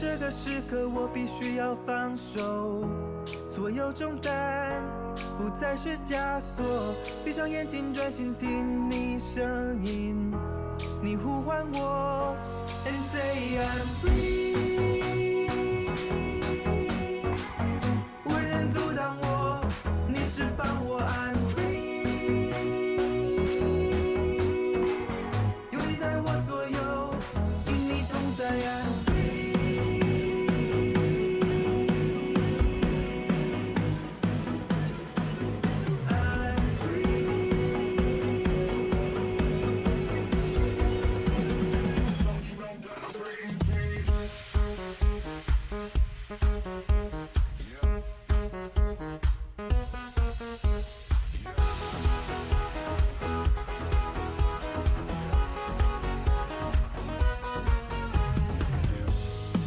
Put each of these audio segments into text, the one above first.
这个时刻，我必须要放手，所有重担不再是枷锁。闭上眼睛，专心听你声音，你呼唤我 ，and say I'm free。无人阻挡我，你释放我 I'm free。有你在我左右，与你同在 I'm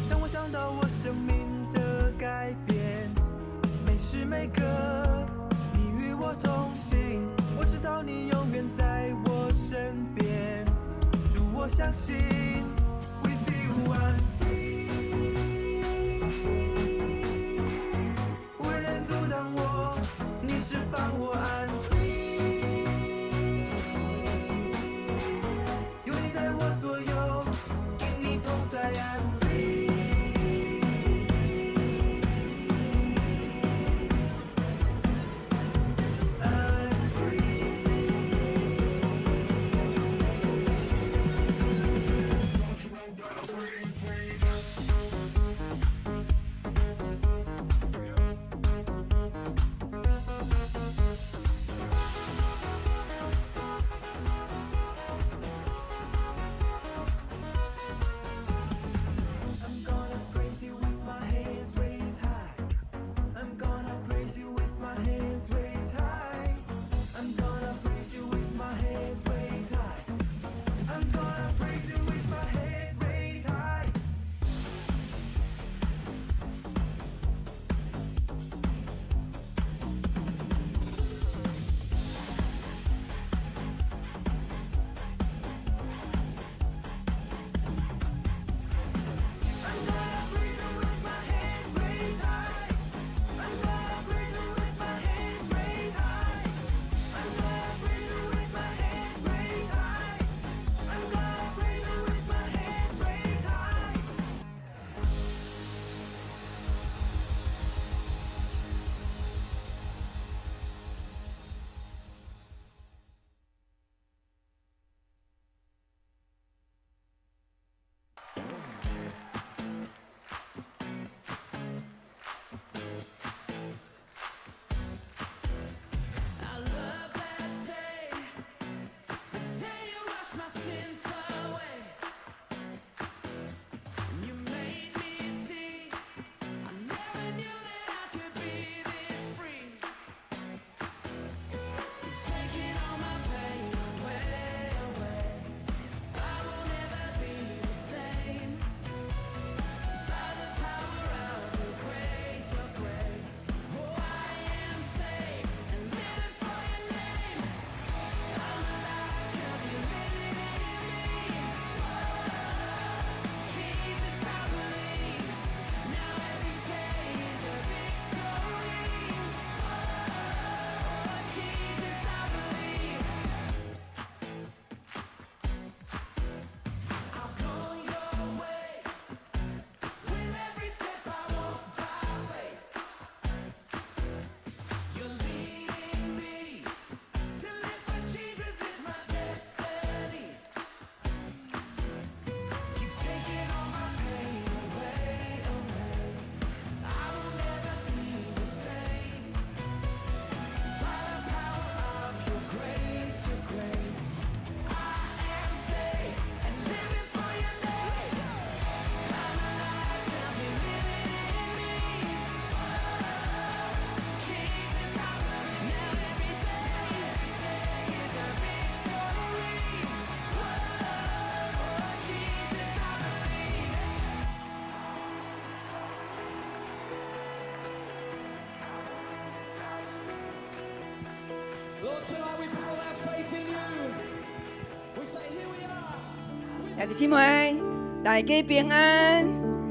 当我想到我生命的改变，每时每刻你与我同行，我知道你永远在我身边，主我相信 with you I'm free。无人阻挡我，你释放我 I'm free。有你在我左右，与你同在 I'm free。I'm gonna praise you with my hands raised high. I'm gonna praise you with my hands raised high. I'm gonna praise you with my hands raised high. I'm gonna praise you with my hands raised high. 兄弟姊妹，大家平安。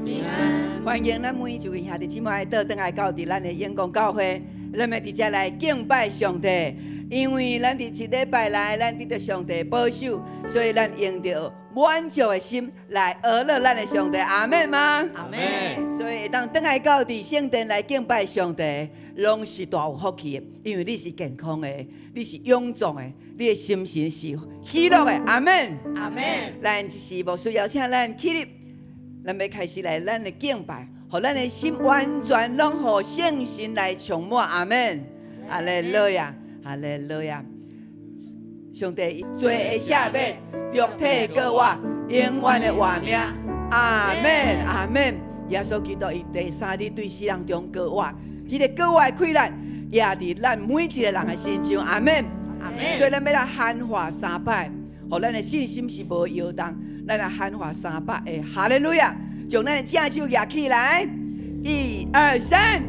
平安。欢迎咱每一位兄弟姊妹倒转来到伫咱的永光教会，咱要直接来敬拜上帝。因为咱伫一礼拜内，咱得到上帝保守，所以咱用着满足的心来讹乐咱的上帝。阿门吗？阿门。所以当转来到伫圣殿来敬拜上帝，拢是大有福气的，因为你是健康的，你是勇壮的，你的心神是喜乐的。阿门。阿门。咱就是无需要请咱起立，咱要开始来咱的敬拜，互咱的心完全拢互圣神来充满。阿门。哈利路亚，哈利路亚。上帝罪的赦免，肉体过活，永远的活命。阿门，阿门。耶稣基督以第三日对世人中过活，迄个过活的快乐也伫咱每一个人的身上。阿门，阿门。所以咱要来喊话3摆，互咱的信心是无摇动。咱来喊话3摆的哈利路亚，将咱的正手举起来，1、2、3，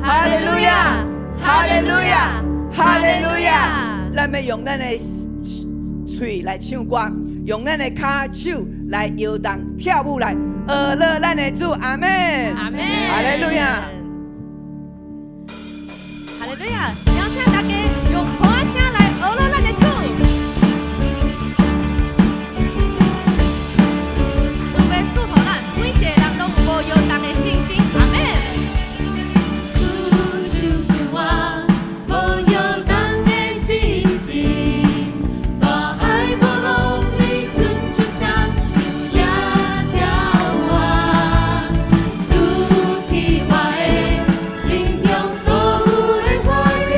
哈利路亚，哈利路亚，哈利路亚。咱要用咱的嘴来唱歌，用咱的骹手来摇动跳舞来讹乐咱的主。阿门，阿门。哈利路亚，哈利路亚。邀请大家用欢声来讹乐咱的主。主要祝福咱每一个人拢有无摇动的信心。阿门。主就是我无摇动的信心，大海无浪里存着像树叶飘换，主替我的心中所有的怀疑。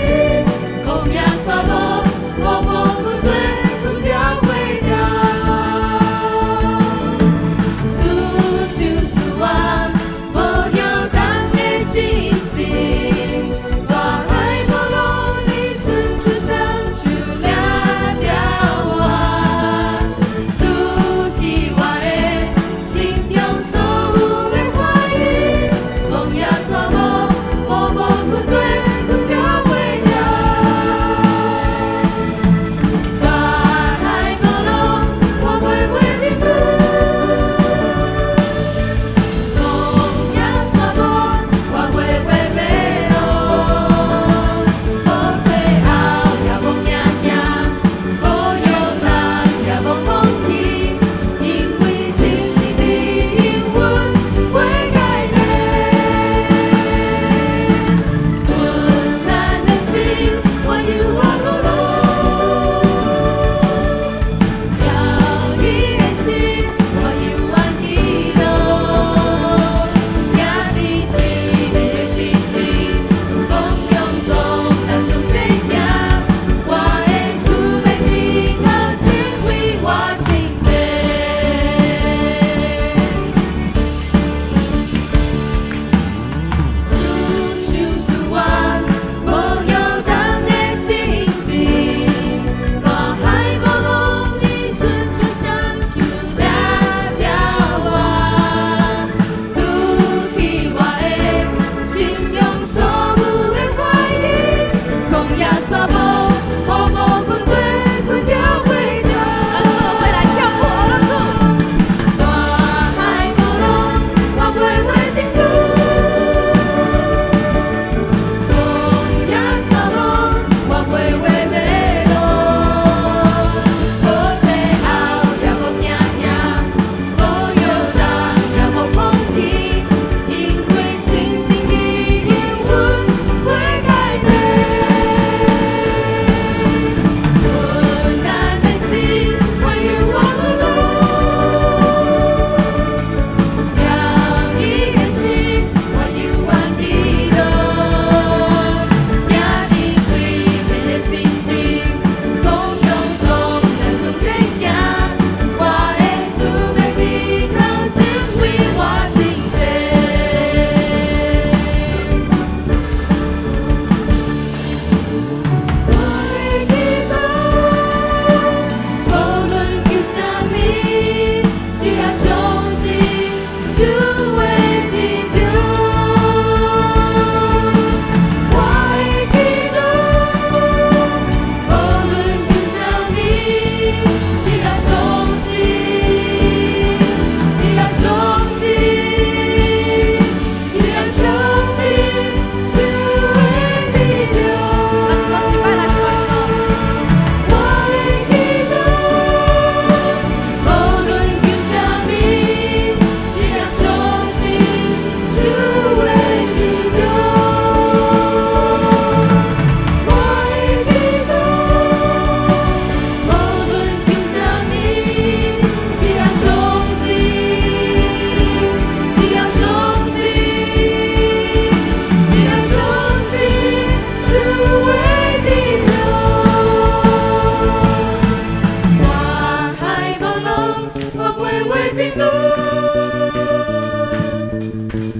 的路，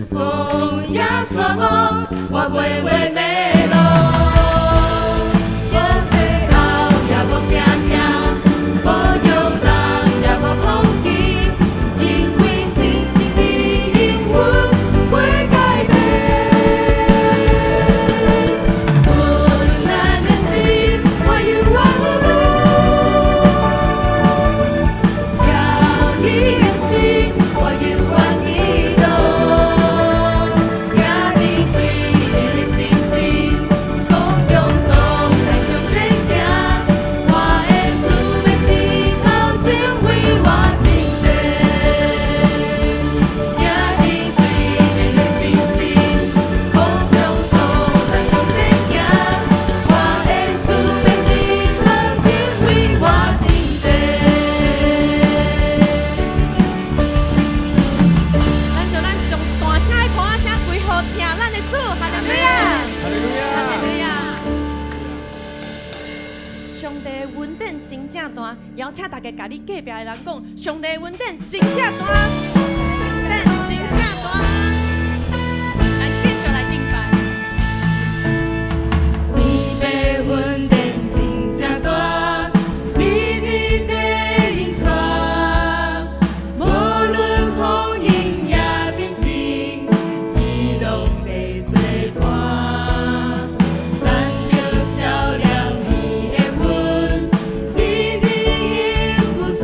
风也煞无，我袂袂迷路。无退后也无惊听，无摇动也无放弃，因为真实的应允会改变。困难的心，我永远不路。要你的心，我永远祈祷。也你最的信心，风中中咱向前行。我的主要是头前为我征战。也你最的信心，风中中咱向前行。我的主要是头前为我征战。咱就咱上大声的歌声归乎听咱的主，哈利路亚，哈利路亚。上帝的恩典真正大，邀请大家甲你隔壁的人讲，上帝的恩典真正大，恩典真正大。咱继续来敬拜。天父恩典真正大，日日地引传，无论风雨也平静，伊拢会做伴。咱着照亮你的魂，日日应付存，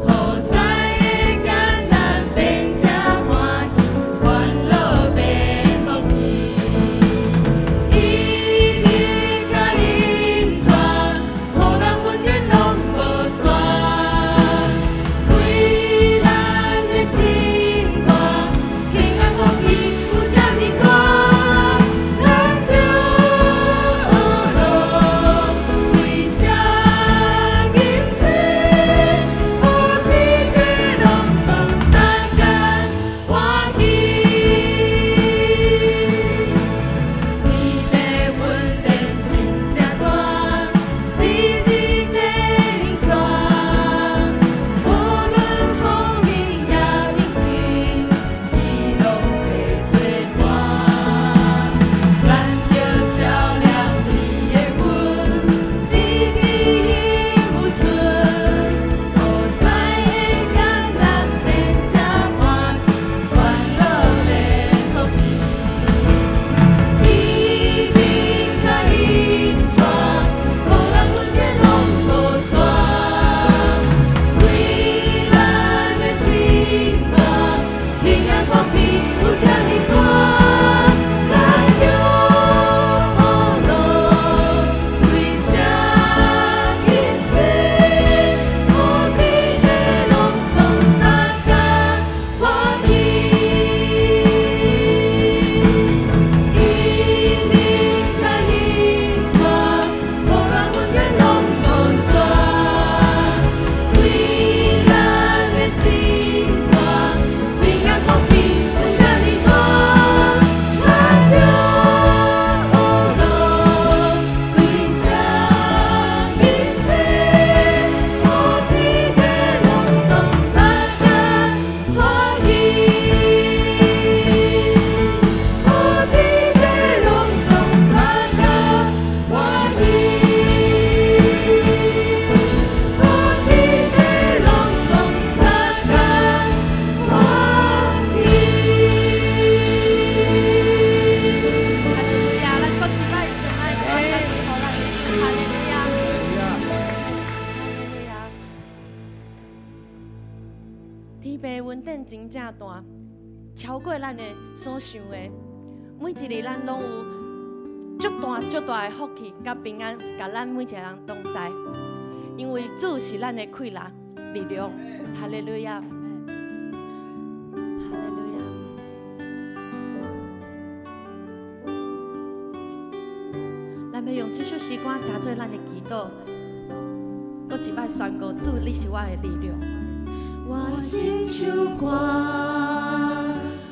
好在的艰难变正欢喜，欢乐变福气。伊日甲引传，互人永远拢无散。为咱的心肝，平安福气有这么大，咱着路为啥今世，好天地拢总相间欢喜。天父恩典真正大，日日地引传，无论风雨也平静，伊拢会做伴。咱着照亮你的魂，日日应付存，好在的艰难变正欢喜，欢乐变福气。伊日甲引传，互人永远拢无散。为咱的心肝，平安福气有这么大，咱着路为啥今世，好天地拢总相间欢喜。伊日甲引传，互人永远拢无散。为咱的心肝，平安福气有这么大，咱着路为啥今世，好天地拢总相间欢喜。好天地拢总相间欢喜。好天地拢总相间欢喜。哈利路亚，咱搁一摆上爱歌声互咱的主，哈利路亚，哈利路亚。天父恩典真正大，超过咱的所想的。每一日咱拢有足大足大的福气甲平安，甲咱每一个人同在。因为主是咱的快乐力量，哈利路亚，哈利路亚。咱要用这首诗歌加做咱的祈祷，搁一摆宣告主，你是我的力量。我心唱歌，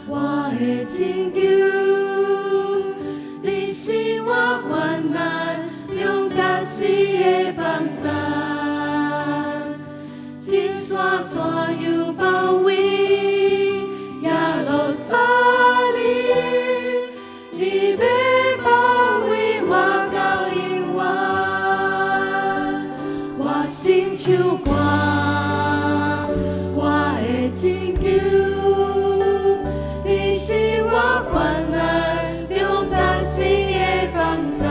我的拯救，你是我患难中甲死的帮助，一山怎样？我心像歌，我的拯救，你是我患难中暂时的帮助。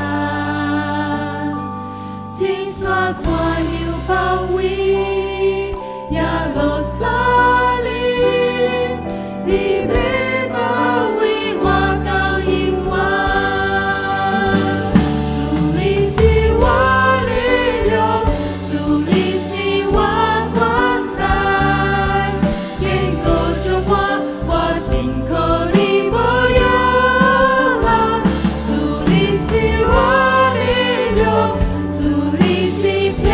金山怎样包围耶路撒冷，你要包围我到永远。主你是我力量，主你是我宽大，坚固着我心靠你保佑。主你是我力量，主你是平安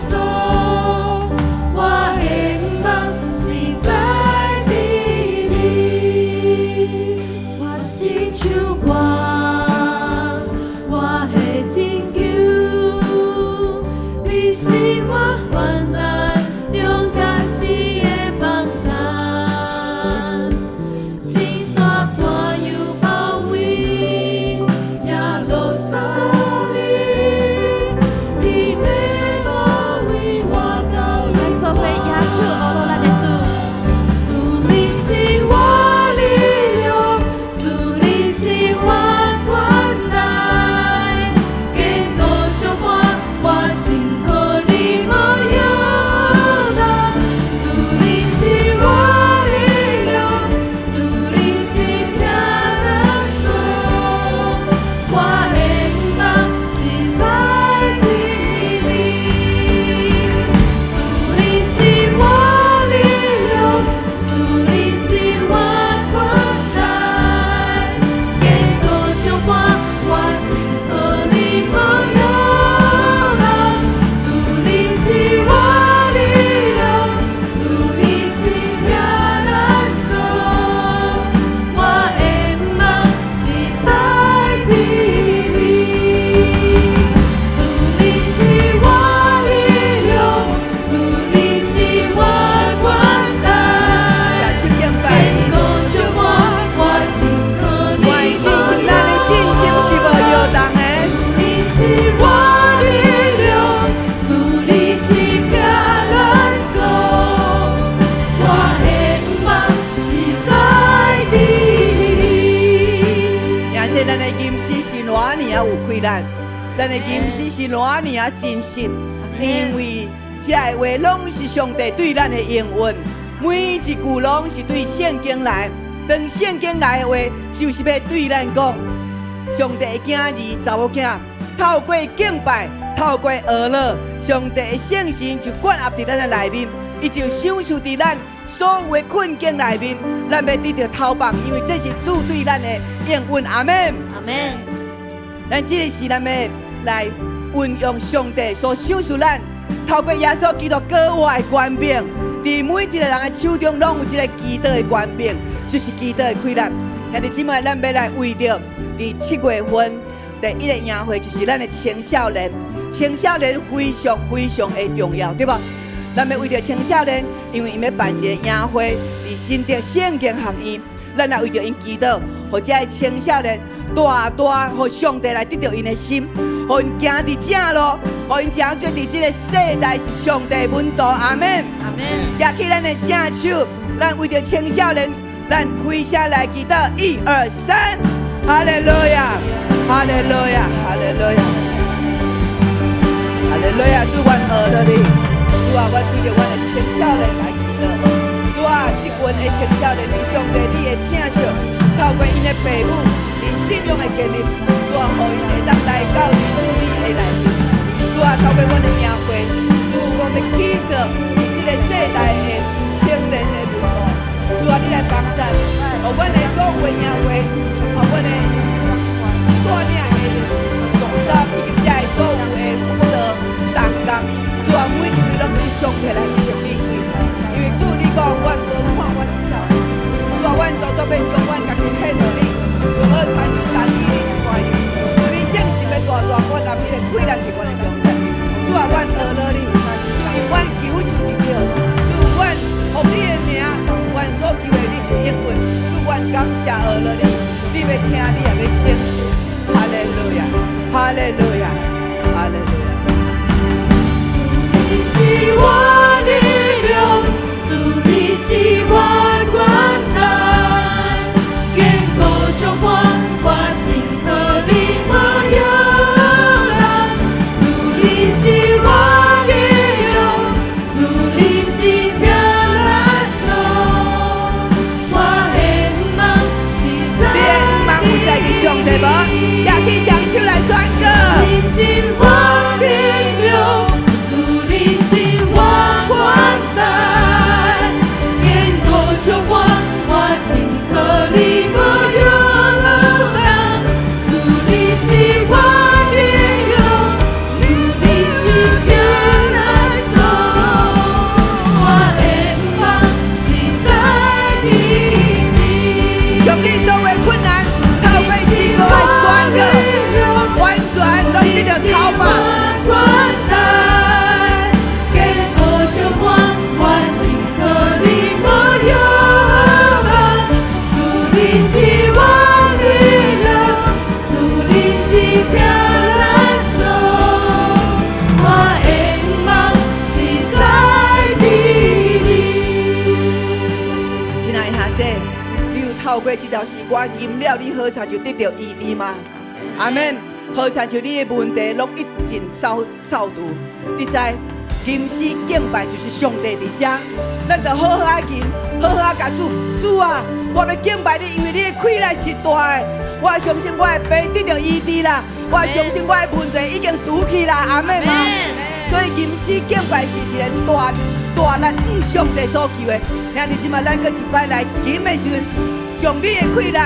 锁，我的梦是在地里，我心像歌，我的拯救，你是我患难中暂时的帮助。金山怎样包围耶路撒冷，你要包围我到永远。做伙亚出俄罗咱的主，主你是我力量，主你是我宽大，坚固着我心靠你保佑。主你是我力量，主你是平安锁，我的梦是在地里。主你是我力量，主你是我宽大，坚固着我心靠你保佑。主你是我力量，主你是平安锁，我的梦是在地里。主你是我力量，主你是我宽大，亚去敬拜坚你。固着我心靠你我的保信心，咱的信心是无摇动的。你是我力量，主你是平安锁，我的梦是在地里。而且咱的吟诗是偌尼啊有亏咱，咱的吟诗是偌尼啊真实，因为这个话拢是上帝对咱的应允，每一句拢是对圣经来。当圣经来的话，就是要对咱讲，上帝的囝儿查某囝，透过敬拜，透过学乐，上帝的圣神就灌压伫咱的内面，伊就享受伫咱所有的困境内面，咱要得到头棒，因为这是主对咱的应允。阿门。阿门。咱这个是咱要来运用上帝所享受咱，透过耶稣基督格外的权柄，伫每一个人的手中拢有一个基督的权柄，就是基督的亏难。兄弟姊妹，咱要来为着伫7月份第1个营会，就是咱的青少年。青少年非常非常的重要，对吧？咱要为着青少年，因为伊要办一个营会，伫新竹圣经学院，咱来为着因祈祷，或者青少年大大，互上帝来得到因的心，互因行伫正路，互因将做伫这个世代是上帝的门徒。阿门。阿门。举起咱的正手，咱为着青少年，咱开声来祈祷，1、2、3，哈利路亚，哈利路亚，哈利路亚，哈利路亚！主，阮学了你，主啊，阮为着阮的青少年来祈祷。主啊，这群的青少年，是上帝你的疼惜，透过因的父母，是信仰的建立，主啊，互因会当来到你主你的内面。主啊，透过阮的营会，主，我们起着这个世代的青年的门徒。主啊，你来帮助，互阮的所有营会，互阮的带领的总召以及这所有的辅导同工，主啊，每一位拢是上帝来祝福你，因为主你讲，阮无看阮笑，主啊，阮多多要将阮家己献予你，如何参就家己的关系，主你圣心要大大灌入你的贵人是阮的中间，主啊，阮学了你，阮求就是对，主阮奉你的名，阮所求的你是应允，主阮感谢学了你，你要听，你也要承受。哈利路亚，哈利路亚，哈利路亚。过这条诗歌吟了，你好惨就得到医治吗？阿门。好惨就你的问题拢一尽扫除。你知吟诗敬拜就是上帝伫遮，咱就好好啊吟，好好啊甲主啊，我要敬拜你，因为你的气力是大的。我相信我的病得到医治啦，我相信我的问题已经拄去啦，阿妹吗？所以吟诗敬拜是一个大力上帝所求的。兄弟姊妹，咱搁一摆来吟的时阵，将你的气力，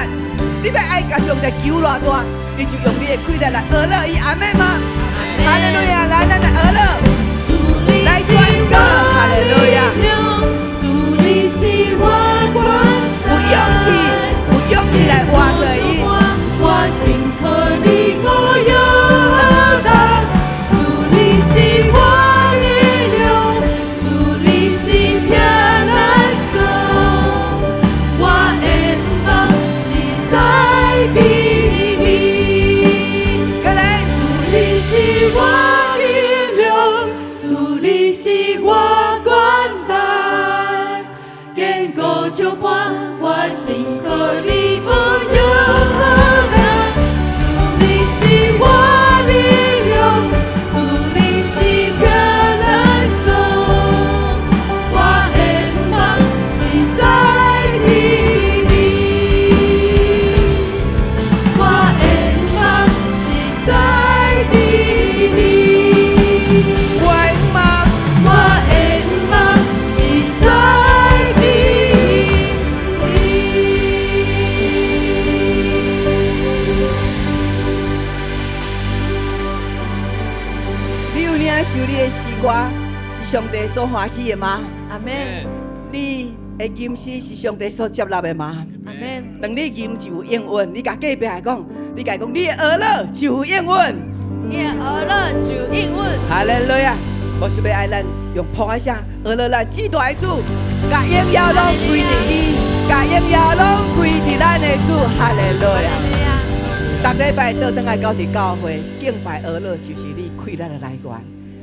你要爱甲上帝求偌大，你就用你的气力来学乐伊，阿妹吗？哈利路亚，来，咱来学乐，来宣告，哈利路亚。主你是我光，有勇气来活着伊。我心和你我有大，主你是我力量，主你是平安手，我的梦是在地里。再来，主你是我力量，主你是我管带，坚固就伴我心和你我有大。主你是我力量，主你是平安手，我的梦是在你里，我的梦是在你里，我的梦，我的梦是在你你有领受你的诗歌是上帝所欢喜的吗？阿门，你的吟诗是上帝所接纳的吗？阿门，当你吟就有应允，你甲隔壁来讲，你甲伊讲，你的儿乐就有应允。你的儿乐就应允。哈利路亚！我想要爱咱用捧一声，儿乐咱指大的主，甲荣耀拢归伫伊，甲荣耀拢归伫咱的主。哈利路亚！逐礼拜倒转来到伫教会敬拜儿乐，就是你快乐的来源。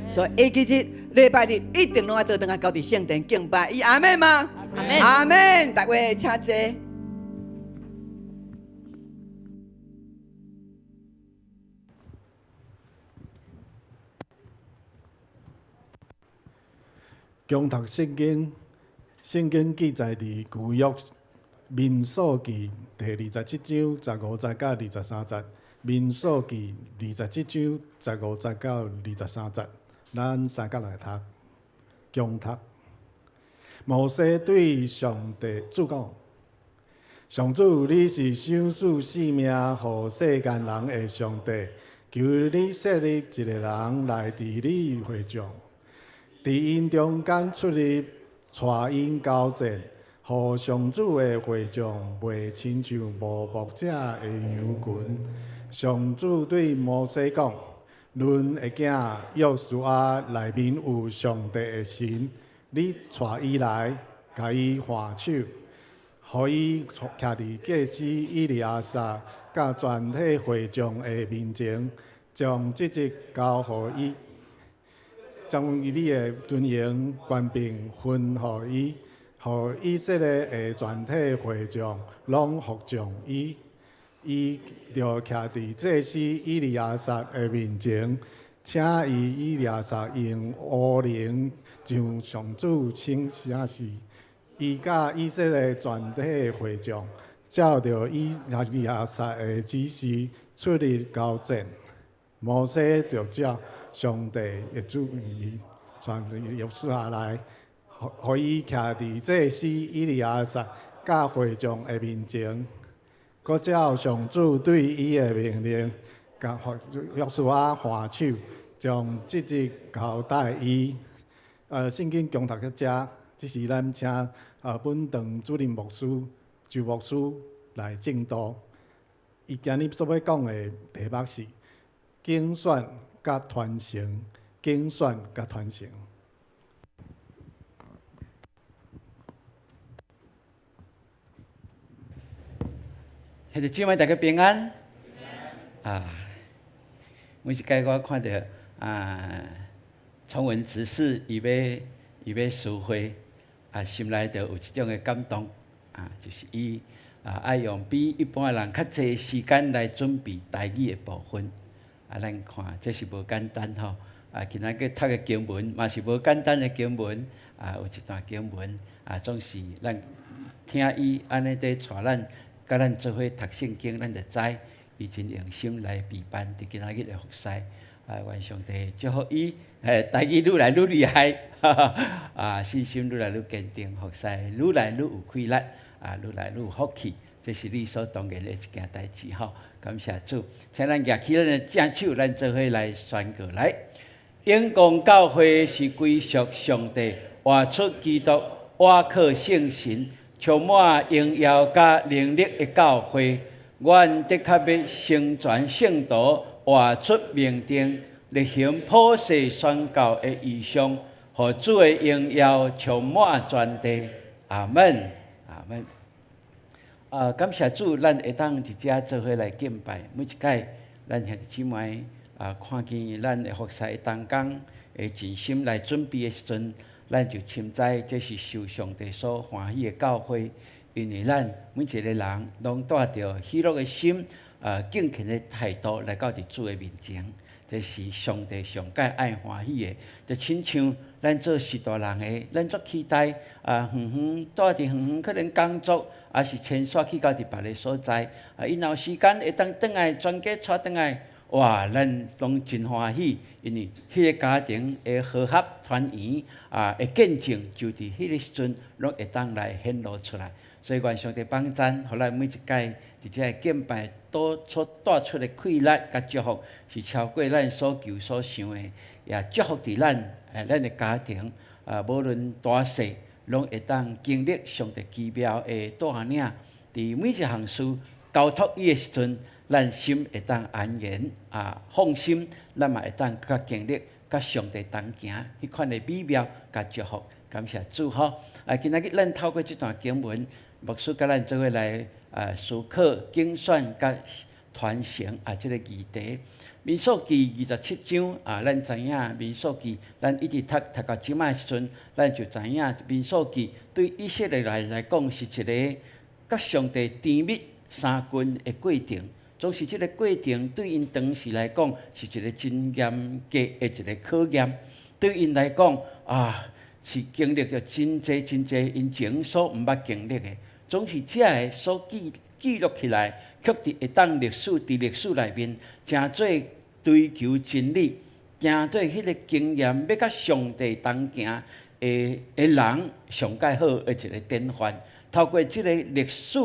所以下几日礼拜日一定拢要倒转来到伫圣殿敬拜。伊阿门吗？阿门阿门！大家请坐。共读圣经，圣经记载伫旧约民数记第27章15节到23节，民数记27章15节到23节，咱三角来读，共读。摩西对上帝主讲：上主，你是赏赐性命互世间人的上帝，求你设立一个人来伫你会众。伫因中间出入，带因交战，互上主的会众袂亲像无牧者的羊群。上主对摩西讲：恁的囝约书亚内面有上帝的神，你带伊来，甲伊换手，互伊徛伫祭司以利亚撒甲全体会众的面前，将职责交互伊。将你的尊严、权柄分予伊，互以色列的全体会众拢服从伊。伊就徛伫祭司以利亚撒的面前，请以利亚撒用乌灵向上主请啥事。伊甲以色列全体会众照着以利亚撒的指示出入交战。摩西就照上帝的旨意，传约书亚来，互伊徛伫祭司以利亚撒甲会众的面前，搁照上主对伊的命令，甲约书亚换手，将职责交代伊。圣经共读到遮，这是咱请本堂主任牧师周牧师来正道。伊今日所要讲的题目是竞选甲传承，竞选甲传承。还是今晚大家平安。每一届我看到崇文执事伊要赎回，心内就有一种的感动，就是伊爱用比一般人较济时间来准备台语的部分。咱看这是无简单吼。今仔日读的经文嘛是无简单的经文。有一段经文总是咱听伊安尼在带咱，甲咱做伙读圣经，咱就知伊真用心来陪伴伫今仔日的服侍。愿上帝祝福伊，台语愈来愈厉害，信心愈来愈坚定，服侍愈来愈有气力，愈来愈有福气。这是理所当然的一件代志吼。感谢主，请咱举起咱的正手，咱做伙来宣告来。永光教会是归属上帝，活出基督，活靠圣神，充满荣耀甲能力的教会。阮的确要成全圣徒，活出命定，力行普世宣教的异象，互主的荣耀充满全地。阿门，阿门。感谢主，咱会当伫遮做伙来敬拜。每一届，咱兄弟姊妹看见咱的服侍的当工，会尽心来准备的时阵，咱就深知这是受上帝所欢喜的教会。因为咱每一个人拢带着喜乐的心，敬虔的态度来到伫主的面前。这是上帝上界爱欢喜的，就亲像咱做许多人的，咱足期待带伫远可能工作，也是迁徙去到伫别个所在，因后时间会当转来全家带转来，哇，咱拢真欢喜，因为迄个家庭的和谐团圆，会见证就伫迄个时阵，拢会当来显露出来。所以愿上帝帮咱，互咱每一届伫遮敬拜带出的快乐甲祝福，是超过咱所求所想的，也祝福伫咱的家庭，无论大细，拢会当经历上帝奇妙的带领。伫每一项事交托伊的时阵，咱心会当安然，放心，咱嘛会当较经历甲上帝同行迄款的美妙甲祝福。感谢主吼！今仔日咱透过这段经文。牧师甲咱做伙来思考竞选甲传承这个议题。民数记27章咱知影民数记，咱一直读到即摆时阵，咱就知影民数记对以色列人来讲是一个甲上帝甜蜜三军的过程。总是这个过程对因当时来讲是一个真严格的一个考验，对因来讲是经历着真济因前所毋捌经历的。总是这个所记录起来，却会当历史内面，真做追求真理，真做迄个经验要甲上帝同行的人上介好的一个典范。透过这个历史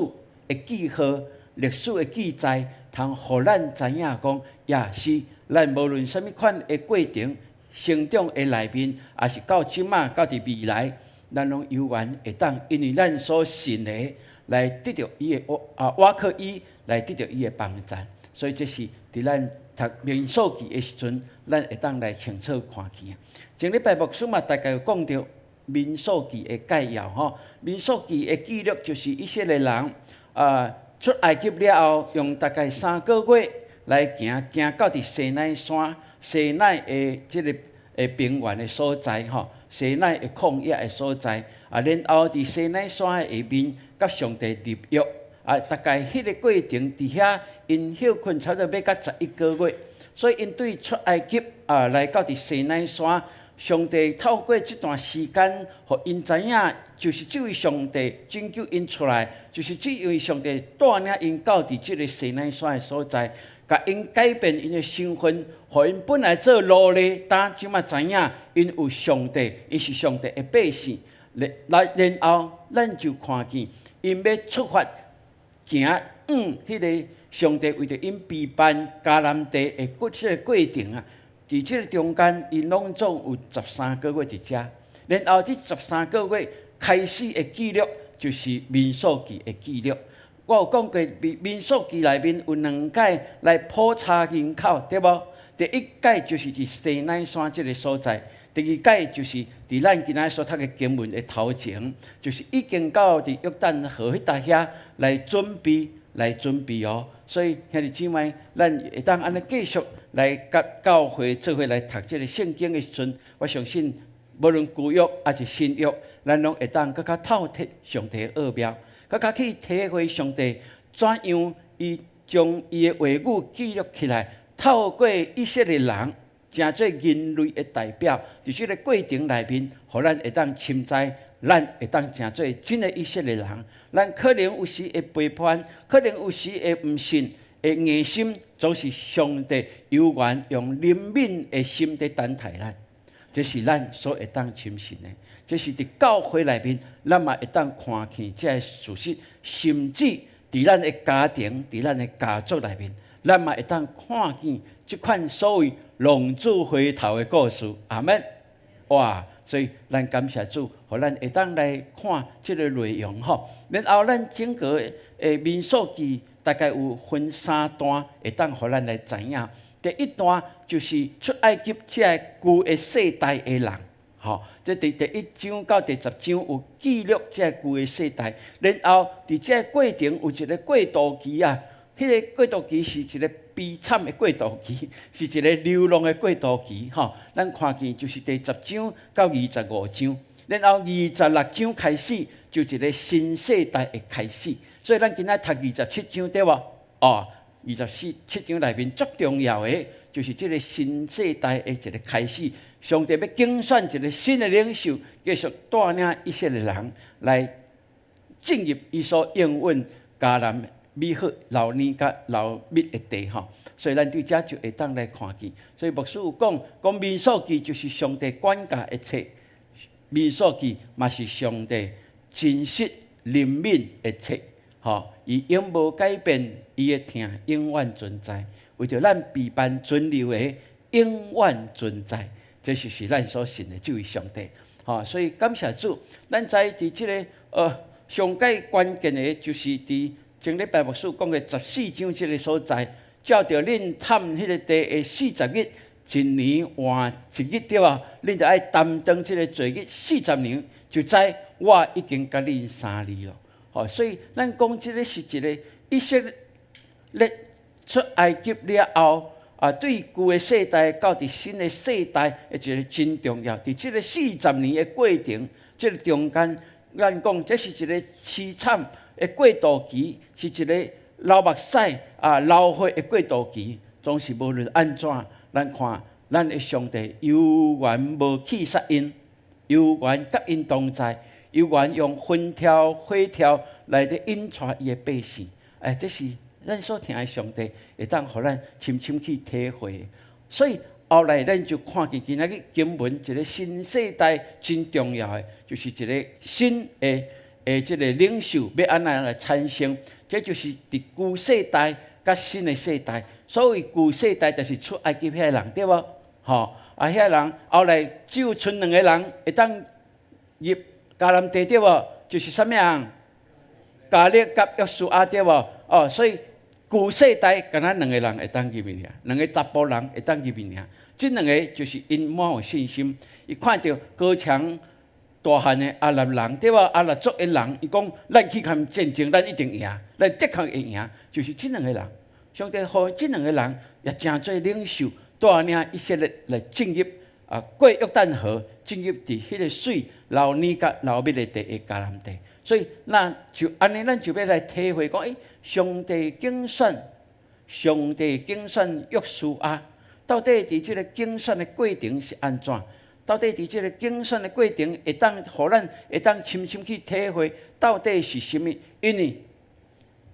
的记号、历史的记载，通互咱知影讲，也是咱无论什么款的过程、成长的内面，也是到即马到伫未来。咱拢有缘会当，因为咱所信的来得到伊的我靠伊来得到伊的帮助，所以这是伫咱读民数记的时阵，咱会当来清楚看见。前礼拜牧师嘛，大概有讲到民数记的概要吼。民数记的记录就是以色列人出埃及了后，用大概3个月来行到伫西奈山、西奈的即个平原的所在吼。西奈的旷野的所在，然后伫西奈山的下面，甲上帝立约，大概迄个过程伫遐，因休困差不多要到11个月，所以因对出埃及来到伫西奈山，上帝透过这段时间，互因知影，就是这位上帝拯救因出来，就是这位上帝带领因到伫这个西奈山的所在。甲因改变因的身份，互因本来做奴隶，但即马知影因有上帝，因是上帝的百姓。然后咱就看见因要出发行迄个上帝为着因陪伴迦南地的即个过程伫即个中间，因拢总有13个月伫遮。然后这13个月开始的记录，就是民数记的记录。我有讲过，民数记内面有2届来普查人口，对无？第一届就是伫西奈山这个所在，第二届就是伫咱今仔所读的经文的头前，就是已经到伫约旦河迄搭遐来准备哦。所以兄弟姊妹，咱会当安尼继续来甲教会做伙来读这个圣经的时阵，我相信无论旧约还是新约，咱拢会当更较透彻上帝的奥妙。更加去体会上帝怎样伊将伊的话语记录起来，透过以色列人，成做人类的代表，伫即个过程内面，互咱会当深知，咱会当成做真的以色列人。咱可能有时会背叛，可能有时会毋信，会硬心，总是上帝有缘用怜悯的心在等待咱。这是咱所会当深信的，这是伫教会内面，咱嘛会当看见这事实，甚至伫咱的家庭、伫咱的家族内面，咱嘛会当看见即款所谓浪子回头的故事。阿门！哇！所以咱感谢主，互咱会当来看即个内容吼。然后咱整个的民数记大概有分3段，会当互咱来知影。第一段就是出埃及这旧的世代的人，吼，这第1章到第10章有记录这旧的世代，然后伫这过程有一个过渡期啊，迄个过渡期是一个悲惨的过渡期，是一个流浪的过渡期，吼，咱看见就是第10章到25章，然后26章开始就一个新世代的开始，所以咱今仔读27章对无？哦。7章内面最重要的，就是这个新世代的一个开始。上帝要竞选一个新的领袖，继续带领以色列人来进入伊所应允迦南美好老年甲老密的地吼。所以咱对遮就会当来看见。所以牧师有讲民数记就是上帝管教一切，民数记嘛是上帝真实怜悯的册。吼，伊永无改变，伊的疼永远存在，为着咱被办存留的永远存在，这就是咱所信的这位上帝。吼，所以感谢主，咱在伫即个上界关键的，就是伫前礼拜牧师讲的14章即个所在，照着恁探迄个地的40日，一年换一日对吧？恁就爱担当即个罪日40年，就知我已经甲恁3年了。吼，所以咱讲即个是一个以色列出埃及了后，对旧的世代到伫新的世代的一个真重要。伫即个40年的过程，即个中间，咱讲这是一个凄惨的过渡期，是一个流目屎流血的过渡期。总是无论安怎，咱看咱的上帝有缘无弃杀因，有缘甲因同在。有缘用分条、火条来伫引带伊的百姓，这是咱所听的上帝，会当互咱深深去体会。所以后来咱就看见今仔日经文一个新世代真重要的，就是一个新的即个领袖要安怎来产生。这就是伫旧世代甲新的世代。所谓旧世代，就是出埃及遐人，对无？吼，遐人后来只有剩2个人会当入迦南地对无？就是啥物人？迦勒甲约书亚对无？哦，所以旧世代敢若2个人会当入去尔，2个查甫人会当入去尔。这2个就是因满有信心，伊看到高强大汉的阿拉人对无？阿拉族的人，伊讲咱去参战争，咱一定赢，咱的确会赢。就是这2个人，上帝互这2个人也成做领袖，带领以色列来进入过约旦河，进入伫迄个水流年甲流密的地的迦南地。所以咱就安尼，咱就要来体会讲，上帝竞选约书亚，到底伫即个竞选的过程是安怎？到底伫即个竞选的过程会当，互咱会当深深去体会，到底是甚物？因为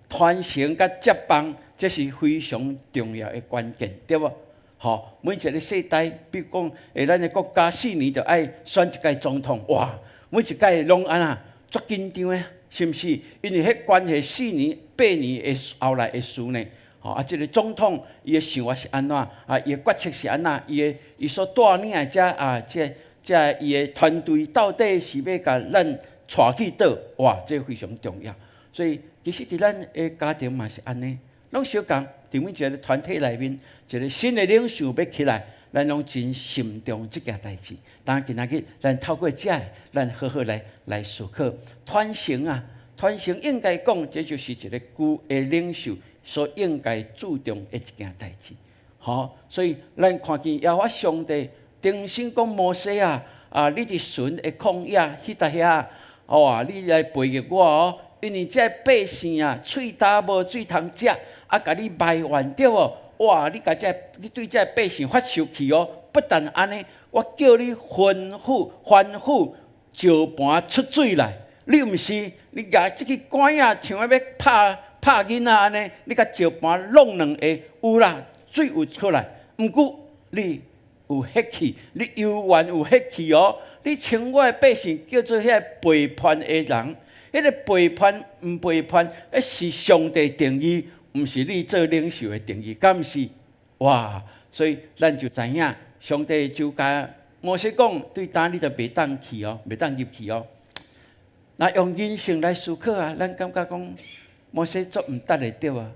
传承甲接棒，这是非常重要的关键，对无？吼，每一个世代，比如讲，咱的国家4年就爱选一届总统，哇，每一届拢安那足紧张的，是毋是？因为迄关系4年、8年的后来的事呢。吼，即个总统伊的想法是安怎？伊的决策是安怎？伊所带领的这伊的团队到底是要甲咱带去倒？哇，这非常重要。所以其实伫咱的家庭嘛是安尼，拢小共。伫每一个团体内面，一个新的领袖要起来，咱拢真心重这件代志。当然，今仔日咱透过这，咱好好来思考传承啊，传承应该讲，这就是一个旧的领袖所应该注重的一件代志。好，所以咱看见耶和华上帝定心讲摩西啊，你伫神的旷野迄搭遐，你来培育我哦，因为这百姓啊，喙焦无水通食，啊，甲你埋怨对无？哇！你对这百姓发生气哦。不但安尼，我叫你吩咐石盘出水来。你毋是你举即个管仔像要拍囡仔安尼，你甲石盘弄两下，有啦，水有出来。毋过你有血气，你犹原有血气哦。你称我的百姓叫做遐背叛的人，迄个背叛毋背叛，迄是上帝定义，毋是你做领袖的定义，敢毋是？哇！所以咱就知影，上帝就甲摩西讲，对当你就袂当去哦，袂当入去哦。那用人性来思考啊，咱感觉讲摩西做毋得的对啊，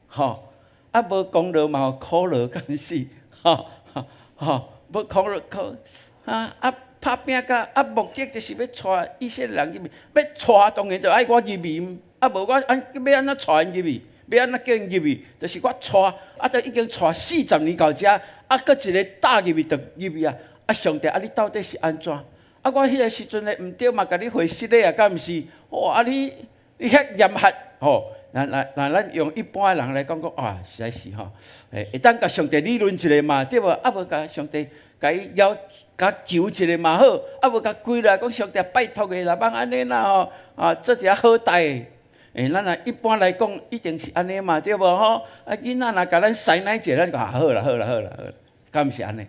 吼，啊无功劳嘛有苦劳，敢是？吼，无苦劳拍拼甲目的就是要带以色列人入去，要带当然就爱我入去，啊无我要安怎带因入去？要安怎叫因入去？就是我带，就已经带40年到遮，搁一个搭入去就入去啊！上帝你到底是安怎？我迄个时阵咧毋对嘛，甲你回失礼啊，敢毋是？哇！你遐严苛吼！那咱用一般的人来讲实在是吼，会当甲上帝理论一下嘛，对无？无甲上帝甲伊甲求一下嘛好，无甲跪来讲上帝拜托个啦，莫安尼啦吼，做一下好代。咱若一般来讲，一定是安尼嘛，对无吼？囡仔若甲咱塞奶者，咱讲好啦，敢毋是安尼？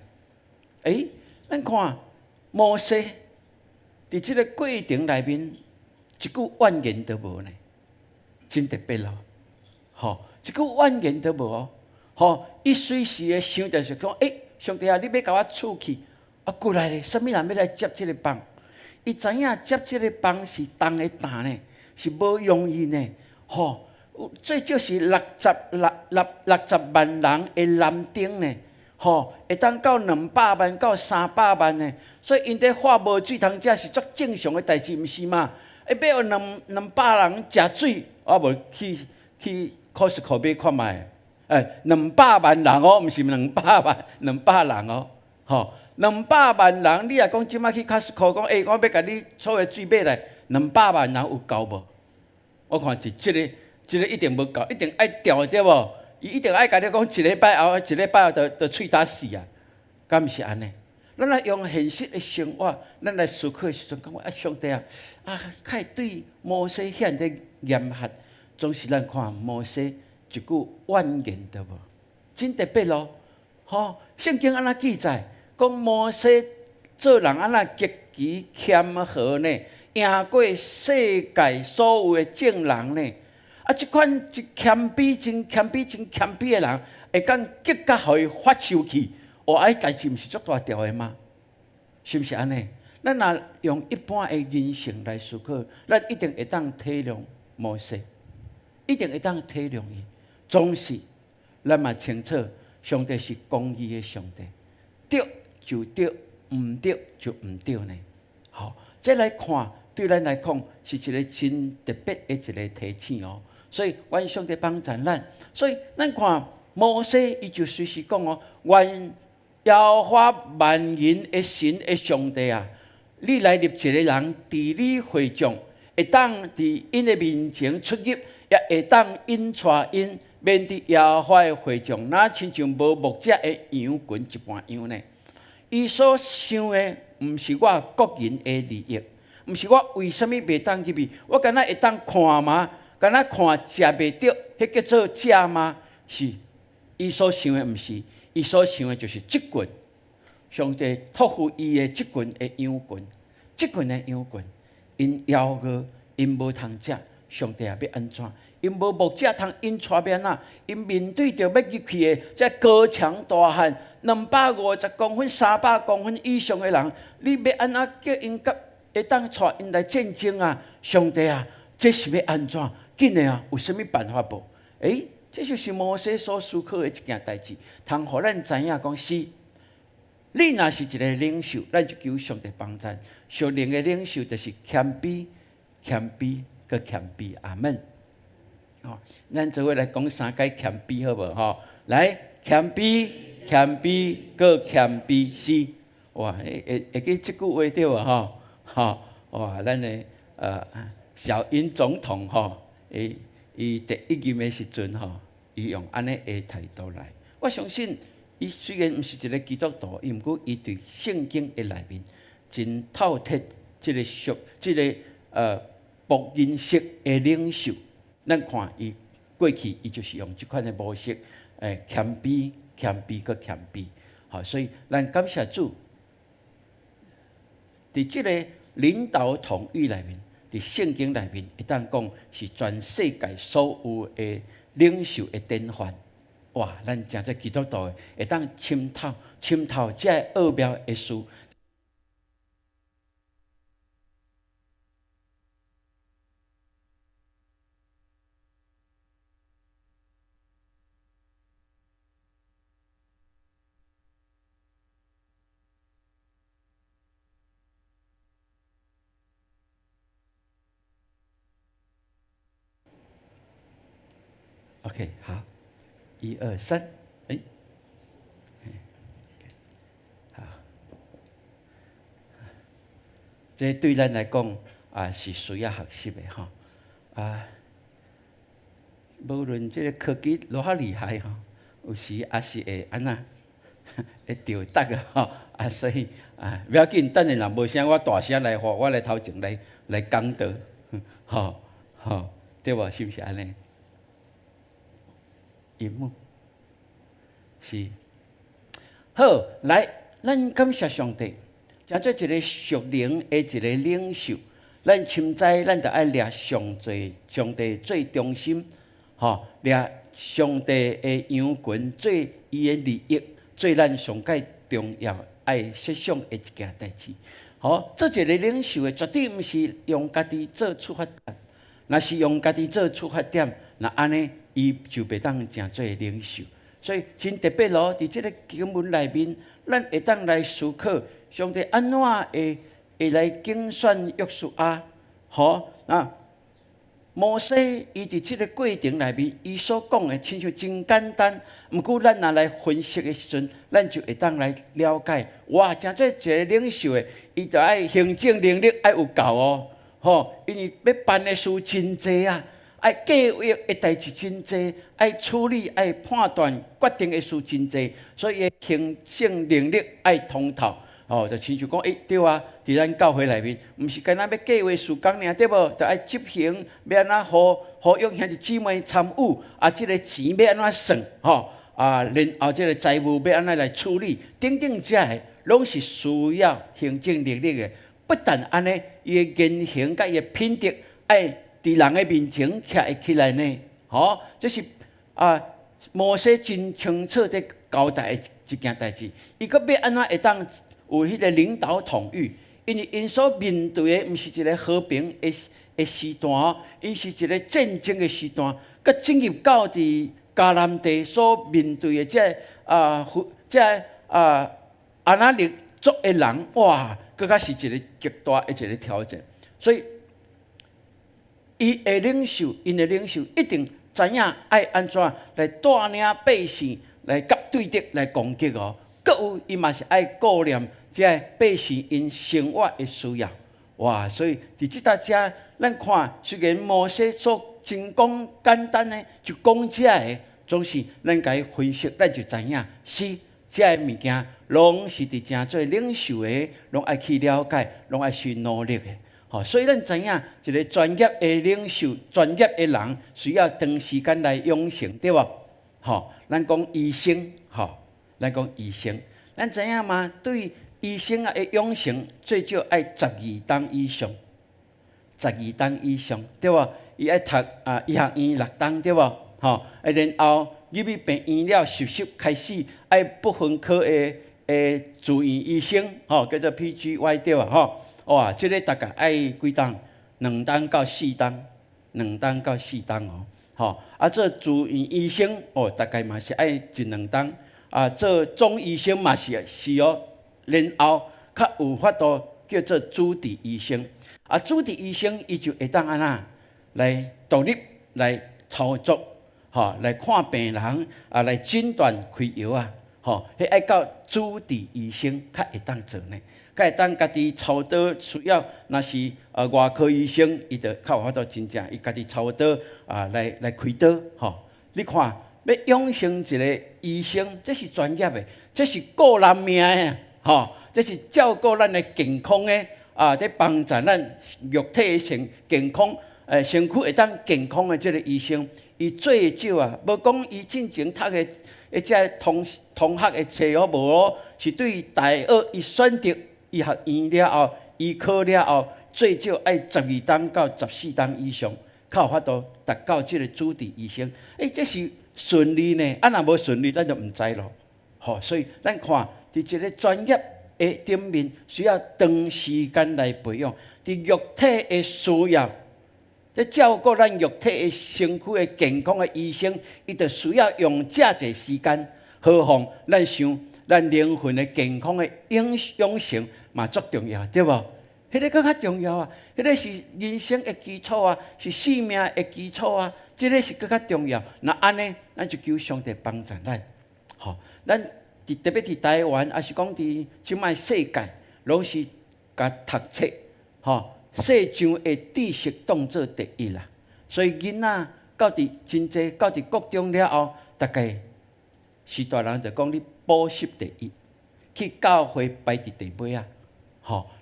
咱看摩西伫即个过程内面，一句怨言都无呢，真特别咯。吼，一句怨言都无哦。吼，伊随时会想着是讲，上帝啊，你要甲我处去，过来咧，啥物人要来接即个棒？伊知影接即个棒是重的担呢，是无容易呢。吼，最少是60万人的男丁呢。吼，会当到200万到300万呢，所以因在化无水通食是足正常的代志，毋是嘛？要有200人食水，无去 Costco 买看卖。200万人哦，毋是200万，200人哦。吼，200万人，你若讲即摆去 Costco 讲，我要甲你所有水买来，200万人有够无？我看是即个一定无够，一定爱调对无？伊一定爱甲你讲，一礼拜后就喙焦死啊！敢毋是安尼？咱来用现实的生活，咱来思考的时阵，讲上帝啊，较对摩西显得严苛，总是咱看摩西一句怨言都无，真特别咯。吼，圣经安那记载，讲摩西做人安那极其谦和呢，赢过世界所有的正人呢。即款一谦卑、真谦卑的人，会讲结果互伊发生气，代志毋是足大条的吗？是毋是安尼？咱若用一般的人性来思考，咱一定会当体谅摩西，一定会当体谅伊。总是咱嘛清楚，上帝是公义的上帝，对就对，毋对就毋对呢。好，再来看，对咱来讲是一个真特别的一个提醒哦。所以，愿上帝帮助咱。所以，咱看摩西，伊就随时讲哦，愿耶和华万人的神的上帝啊，你来立一个人，伫你会众，会当伫因的面前出入，也会当引带因，免伫耶和华的会众，那亲像无牧者的羊群一般样呢。伊所想的，毋是我个人的利益，毋是我为什么袂当入去，我敢若会当看嘛？敢若看食袂着，迄叫做食吗？是，伊所想的毋是，伊所想的就是即群。上帝托付伊的即群的羊群，即群的羊群，因枵饿，因无通食，上帝也要安怎？因无牧者通因带要安怎？因面对着要入去的这高墙大汉，250公分、300公分以上的人，你要安怎叫因会当带因来战争啊？上帝啊，这是要安怎？紧的啊，有啥物办法无？这就是摩西所思考的一件代志，通互咱知影讲是，你若是一个领袖，咱就求上帝帮助。属灵的领袖就是谦卑、搁谦卑。阿门。咱做伙来讲3解谦卑好无？来，谦卑，搁谦卑是。哇，会记即句话对无？哇，咱的小英总统伊第一任的时阵伊用安尼的态度来。我相信伊虽然毋是一个基督徒，毋过伊对圣经的内面真透彻，即个博人式的领袖。咱看伊过去，伊就是用即款的模式，谦卑、谦卑搁谦卑。所以咱感谢主，伫即个领导统御内面，伫圣经内面，会当讲是全世界所有的领袖的典范。哇！咱真做基督徒的，会当参透这奥妙的事。OK， 好，1、2、3，好，这对咱来讲是需要学习的无论这个科技偌较厉害有时也是会安那会掉答的所以不要紧，等下若无啥，我大声来我来头前来讲道，对无？是不是安尼？荧幕是好，来，咱感谢上帝，真做一个属灵的一个领袖。咱深知，咱着爱掠上帝最中心，掠上帝的羊群最伊的利益，最咱上界重要爱设想的一件代志。做一个领袖的，绝对毋是用家己做出发点。若是用家己做出发点，那安尼。伊就袂当真做领袖，所以真特别咯。伫即个经文内面，咱会当来思考上帝安怎会来竞选约书亚。摩西伊伫即个过程内面，伊所讲的亲像真简单，毋过咱若来分析的时阵，咱就会当来了解。哇，真做一个领袖的，伊着爱行政能力爱有够因为要办的事真济啊。爱计划的代志真济，爱处理、爱判断、决定的事真济，所以行政能力爱通透。就亲像讲，对啊，伫咱教会内面，毋是干那要计划事工尔，对无？着爱执行，要安怎互用兄弟姊妹参与，即个钱要安怎算，然后即个财务要安怎来处理，等等这些，拢是需要行政能力的。不但安尼，伊的言行甲伊的品德爱。伫人的面前徛会起来呢？这是摩西真清楚地交代的一件代志。伊阁要安怎会当有迄个领导统御？因为因所面对的毋是一个和平的时段，伊是一个战争的时段。阁进入到伫迦南地所面对的阿那力族的人，哇，更加是一个极大的一个挑战。所以。因的领袖一定知影爱安怎来带领百姓来甲对敌来攻击各有伊嘛是爱顾念这百姓因生活的需要。哇！所以伫即搭遮，咱看虽然摩西所真讲简单的，就讲这个，总是咱甲伊分析，咱就知影是这物件，拢是伫正做领袖的，拢爱去了解，拢爱去努力的。所以咱知影一个专业的领袖、专业的人，需要长时间来养成，对无？咱讲医生，咱讲医生，咱知影嘛？对医生的养成，最少爱12档以上，12档以上，对无？伊爱读医学院6档，对无？然后入去病院了，实习开始爱不分科的住院医生，叫做 PGY， 对无？哇，这个大概爱几档？2档到4档，2档到4档做住院医生大概嘛是爱1-2档做总医生嘛是然后较有法度叫做主治医生主治医生伊就会当安那来独立来操作来看病人来诊断开药迄爱到主治医生较会当做呢，较会当家己操刀需要，若是外科医生，伊就较有法度真正伊家己操刀来开刀，你看要养成一个医生，这是专业的，这是顾人命的，这是照顾咱的健康的这帮助咱肉体的健康，身躯会当健康的这个医生，伊最少无讲伊进前读的。这同学的册无哦，是对大学伊选择医学院了后，医科了后，最少爱12档到14档以上，较有法度达到这个主治医生。这是顺利呢，若无顺利，咱就毋知咯。所以咱看伫一个专业的顶面，需要长时间来培养，伫肉体的需要。在照顾咱肉体的身躯的健康的医生，伊就需要用遮侪时间。何况咱想咱灵魂的健康的养成嘛足重要，对无？迄个更较重要啊！迄个是人生的基础啊，是生命的基础啊，这个是更较重要。那安尼，咱就求上帝帮助咱。咱特别伫台湾，还是讲伫即卖世界，拢是甲读册，世上的知识当做第一啦，所以囡仔到伫真济，到伫国中了后，大概是大人就讲你补习第一，去教会排伫第尾啊。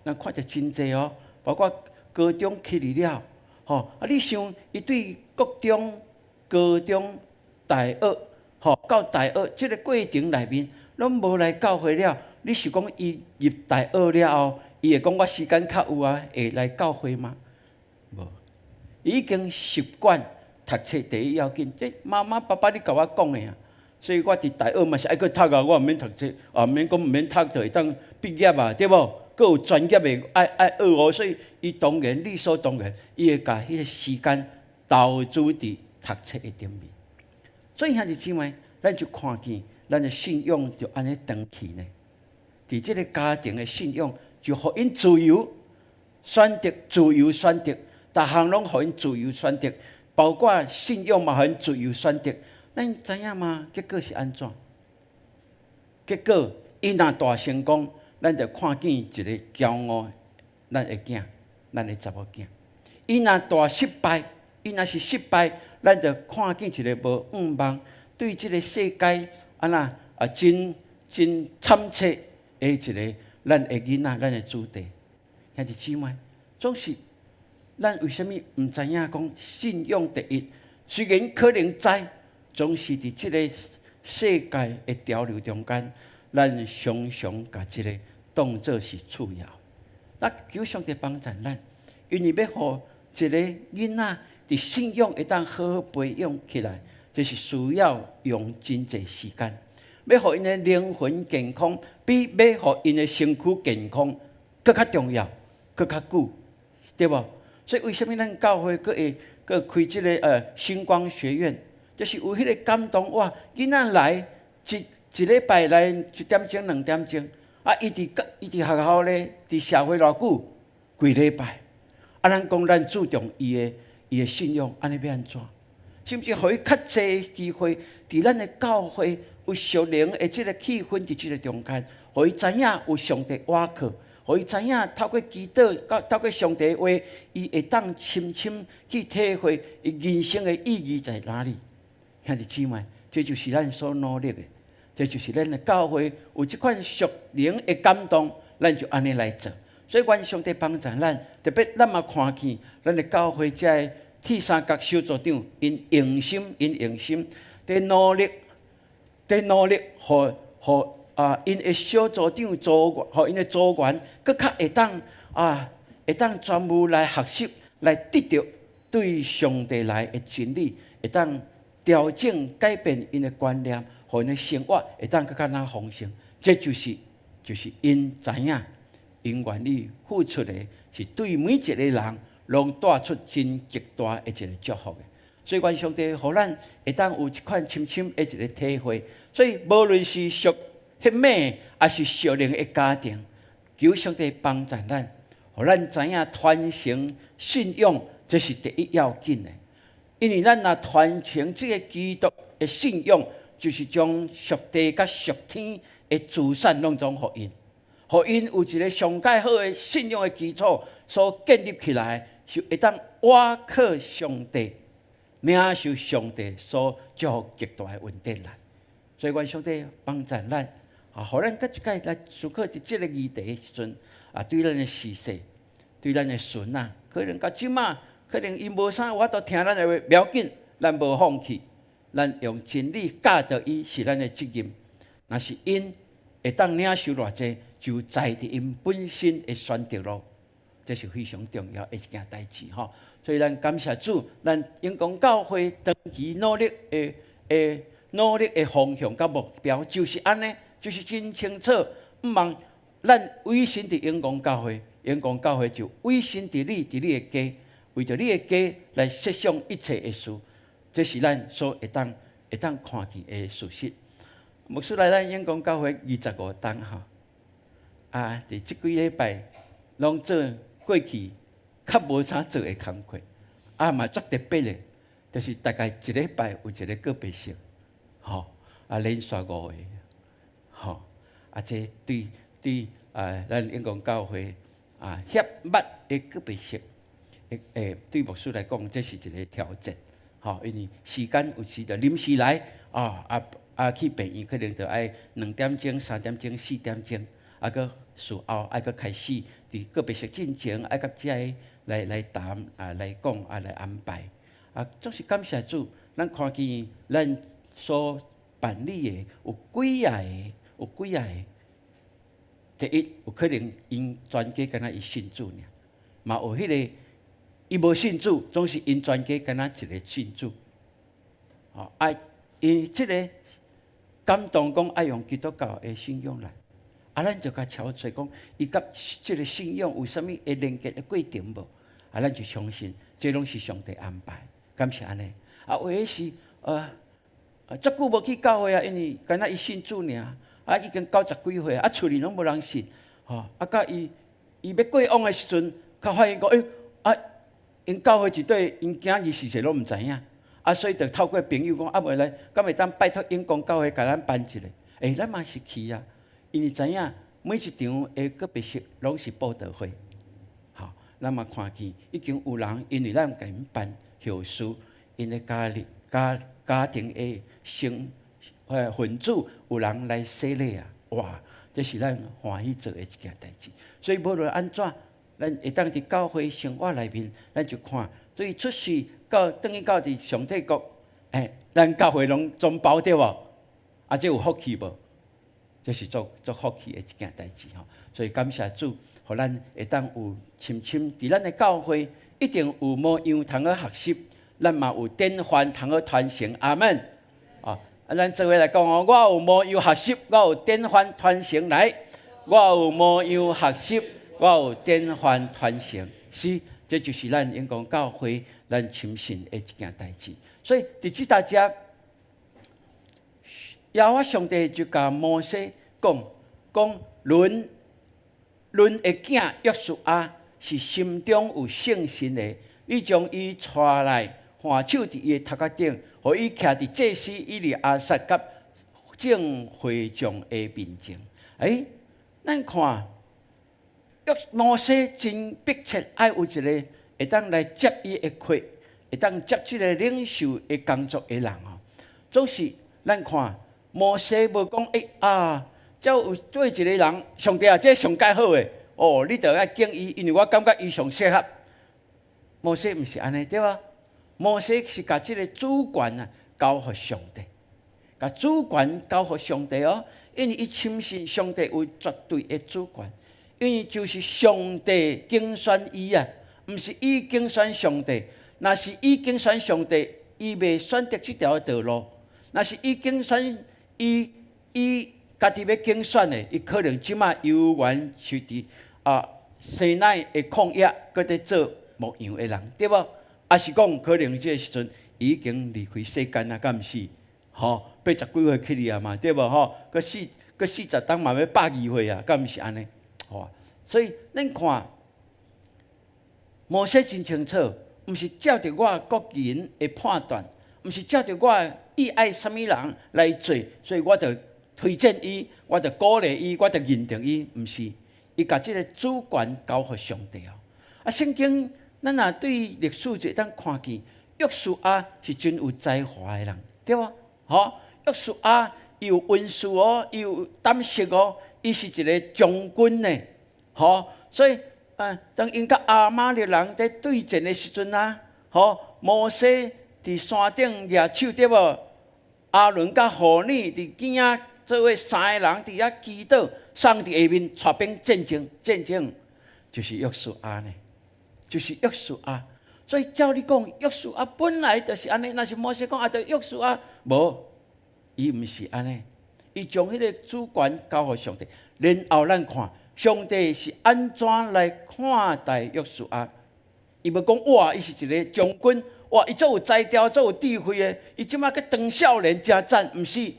咱看着真济哦，包括高中起嚟了，你想伊对国中、高中、大学，到大学即个过程内面，拢无来教会了，你是讲伊入大学了后？伊会讲我时间较有啊，会来教会吗？无，已经习惯读册第一要紧。这妈妈爸爸你甲我讲的啊，所以我伫大学嘛是爱去读啊，我毋免读册，毋免讲毋免读就会当毕业啊，对无？佫有专业的爱学哦，所以伊当然理所当然，伊会甲迄个时间投资伫读册的顶面。所以兄弟姊妹，咱就看见咱的信仰就安尼长去呢。伫即个家庭的信仰。就互因自由选择，自由选择，逐项拢互因自由选择，包括信仰嘛，互因自由选择。咱知影吗？结果是安怎？结果伊若大成功，咱就看见一个骄傲，咱的囝，咱的查某囝；伊若大失败，伊若是失败，咱就看见一个无愿望，对即个世界真惨切的一个。咱的囡仔，咱的子弟，兄弟姊妹，总是咱为什么毋知影讲信仰第一？虽然可能知，总是伫即个世界的潮流中间，咱常常把即个当作是次要。那求上帝帮助咱，因为要互一个囡仔伫信仰会当好好培养起来，就是需要用真济时间。要互因的灵魂健康，比要互因的身躯健康更较重要，更较久，对无？所以为什么咱教会佫开即个星光学院，就是有迄个感动哇！囡仔来一礼拜来1点钟、2点钟，伊伫学校咧，伫社会偌久？几礼拜？咱讲咱注重伊的信仰，安尼要安怎？甚至互伊较济机会，伫咱的教会。有属灵的即个气氛伫即个中间，互伊知影有上帝倚靠，互伊知影透过祈祷、透过上帝的话，伊会当深深去体会伊人生的意义在哪里。兄弟姊妹，这就是咱所努力的，这就是咱的教会有即款属灵的感动，咱就安尼来做。所以，愿上帝帮助咱，特别咱嘛看见咱的教会遮的铁三角小组长，因用心伫努力。在努力，因的小组长因的组员，更较会当专门来学习，来得到对上帝来的真理，会当调整改变因的观念，互因的生活会当更较丰盛。这就是因知影，因愿意付出的，是对每一个人拢带出真极大的一个祝福的。所以，愿上帝互咱会当有一款深深的一个体会。所以，无论是属迄美，还是属灵的家庭，求上帝帮助咱，互咱知影传承信仰，这是第一要紧的。因为咱若传承这个基督的信仰，就是将属地甲属天的资产拢总互因，互因有一个上介好的信仰的基础所建立起来，是会当倚靠上帝，领受上帝所祝福极大的恩典来。所以，愿上帝帮助咱，互咱搁一摆来思考伫即个议题的时阵，对咱的时势，对咱的孙啊，可能到即马，可能伊无啥，我都听咱的话，不要紧，咱无放弃，咱用真理教导伊是咱的责任。若是因会当领受偌济，就在伫因本身的选择咯，这是非常重要的一件代志吼。所以咱感谢主，咱永光教会长期努力的方向甲目标就是安尼，就是真清楚，毋望咱委身伫永光教会，永光教会就委身伫你的家，为着你的家来设想一切的事，这是咱所会当看见的事实。牧师来咱永光教会25天吼，伫即几礼拜拢做过去较无啥做的工课，嘛足特别的，就是大概一礼拜有一个个别性，连续5个，这对咱永光教会协捌的个别性，对牧师来讲，这是一个挑战，因为时间有时就临时来，去病院可能就爱2点钟、3点钟、4点钟，搁事后爱搁开始伫个别性进前，爱甲遮个来谈来讲来安排，总是感谢主，咱看见咱所办理的有几啊个，第一有可能因全家敢若伊信主尔，嘛有迄个伊无信主，总是因全家敢若一个信主，因即个感动讲爱用基督教的信仰来，咱就甲敲找讲，伊甲即个信仰有啥物会连结的过程无？咱就相信，这拢是上帝安排，感谢安尼。有的是足久无去教会因为敢若伊信主尔，已经90几岁厝里拢无人信，甲伊要过往的时阵，较发现讲，因教会一对因囝儿是谁拢毋知影。所以就透过朋友讲，袂来，敢会当拜托永光教会甲咱办一个？咱嘛是去啊，因为知影每一场的个别式拢是布道会，咱嘛看见已经有人因为咱甲因办后事，因的家庭的分组有人来洗礼啊，哇！这是咱欢喜做的一件代志。所以无论安怎，咱会当伫教会生活内面，咱就看，所以出世。等于到伫上帝国，咱教会拢总包对无？这有福气无？这是做福气的一件代志吼。所以感谢主，互咱会当有深伫咱的教会，一定有模样通去学习，咱嘛有典范通去传承。阿门。咱做伙来讲我有模样学习，我有典范传承来，我有模样学习，我有典范传承。是。这就是咱永光教会咱深信的一件代志。所以伫即大家，耶和华上帝就甲摩西讲，伦的囝约书亚是心中有信心的，你将伊带来，换手伫伊的头壳顶，互伊徛伫祭司以利亚撒甲正会众的面前。咱看。摩西真迫切爱有一个会当来接伊的课，会当接即个领袖的工作的人总是咱看摩西无讲只有对一个人，上帝这上介好的你就要敬伊，因为我感觉伊上适合。摩西毋是安尼对吧？摩西是把即个主权交予上帝，把主权交予上帝因为伊深信上帝有绝对的主权。因为就是上帝竞选伊毋是伊竞选上帝。若是伊竞选上帝，伊袂选择即条道路；若是伊竞选伊家己要竞选的，伊可能即马犹原是伫西奈的旷野，搁伫做牧羊的人，对无？是讲可能即个时阵已经离开世间敢毋是？80几岁去哩嘛，对无？搁40当嘛要120岁敢毋是安尼？所以咱看摩西真清楚，毋是照着我个人的判断，毋毋是照着我意爱什么人来做，所以我就推荐伊，我就鼓励伊，我就认定伊，毋是，伊把这个主权交予上帝哦。啊，圣经咱若对历史就会当看见，约书亚是真有才华的人，对无？吼，约书亚伊有文书哦，伊有胆识哦，伊是一个将军呢，吼，所以当因甲亚玛力人在对战的时阵啊，吼，摩西伫山顶举手对无？阿伦甲何尼伫囝仔做伙3个人伫遐祈祷，上帝下面带兵战争，就是约书亚呢，就是约书亚。所以照你讲，约书亚本来就是安尼，若是摩西讲就约书亚，无，伊毋是安尼，伊将迄个主权交予上帝。然后咱看上帝是安怎来看待约书亚？伊要讲哇，伊是一个将军。哇！伊做有才调，做有智慧的，伊即摆去当少年真赞，毋是？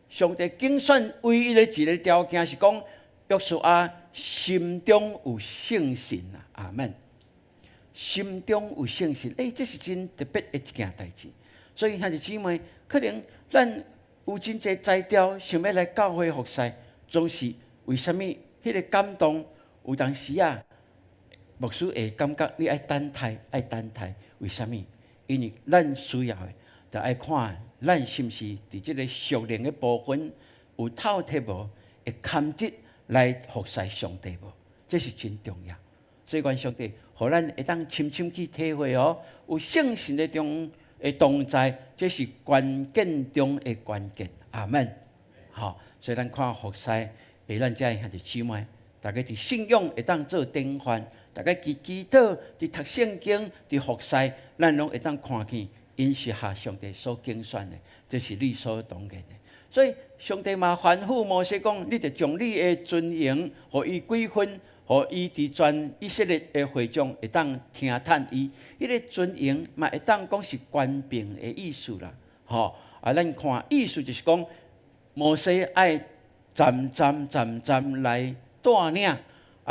上帝拣选唯一的一个条件是讲，约书亚心中有信心啊！阿门。心中有信心，这是真特别的一件代志。所以兄弟姊妹，可能咱有真侪才调，想要来教会服侍，总是为什么？迄个感动，有当时啊，牧师会感觉你爱等待，为什么？因为咱需要的，就爱看咱是毋是伫即个属灵的部分有透彻无，会堪值来服侍上帝无？这是真重要。所以，愿上帝互咱会当深深去体会哦，有圣神的同在，这是关键中的关键。阿门。好，所以咱看服侍，咱遮兄弟姊妹，大家伫信仰会当做典范。大家祈祷，伫读圣经，伫服侍，咱拢会当看见，因是下上帝所拣选的，这是理所当然的。所以上帝嘛吩咐摩西讲，你着将你的尊荣，互伊几分，互伊伫全以色列的会众会当听叹伊。迄个尊荣嘛会当讲是官兵的意思啦，吼咱看意思就是讲，摩西爱渐渐来带领。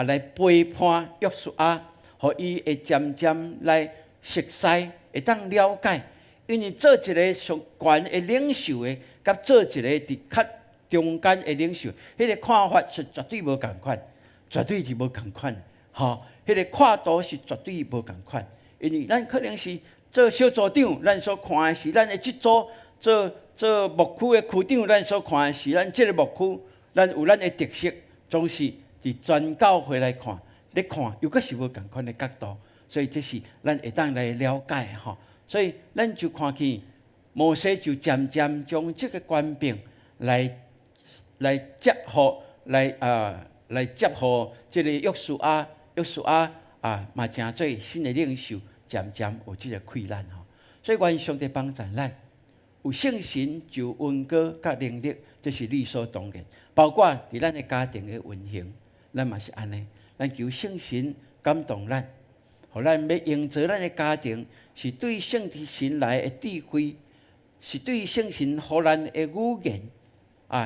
来陪伴约书亚，互伊会渐渐来熟悉，会当了解。因为做一个上悬的领袖的，甲做一个伫较中间的领袖，迄个看法是绝对无共款，绝对是无共款。吼，迄个跨度是绝对无共款。因为咱可能是做小组长，咱所看的是咱的这组；做牧区的区长，咱所看的是咱这个牧区，咱有咱的特色，总是。伫全教会来看，你看又阁是无共款的角度，所以这是咱会当来了解吼。所以咱就看见摩西就渐渐将这个权柄来接互来接互这个约书亚嘛真做新的领袖，渐渐有这个溃烂吼。所以愿上帝帮助咱，有信心就恩膏甲能力，这是理所当然。包括伫咱的家庭的运行。咱嘛是安尼，咱求圣神感动咱，互咱要营造咱的家庭，是对圣神来的智慧，是对圣神互咱的语言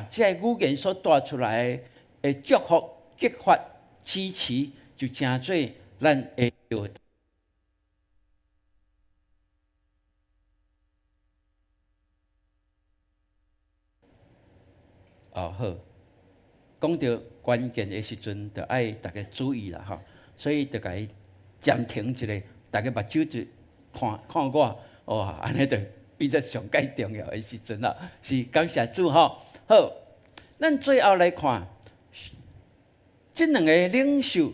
这个语言所带出来的祝福、激发、支持，就真做咱的要。好。讲到关键的时阵，就爱大家注意啦吼，所以就甲伊暂停一下，大家目睭就看我，哇，安尼就变作上介重要的时阵啦，是感谢主吼。好，咱最后来看，这两个领袖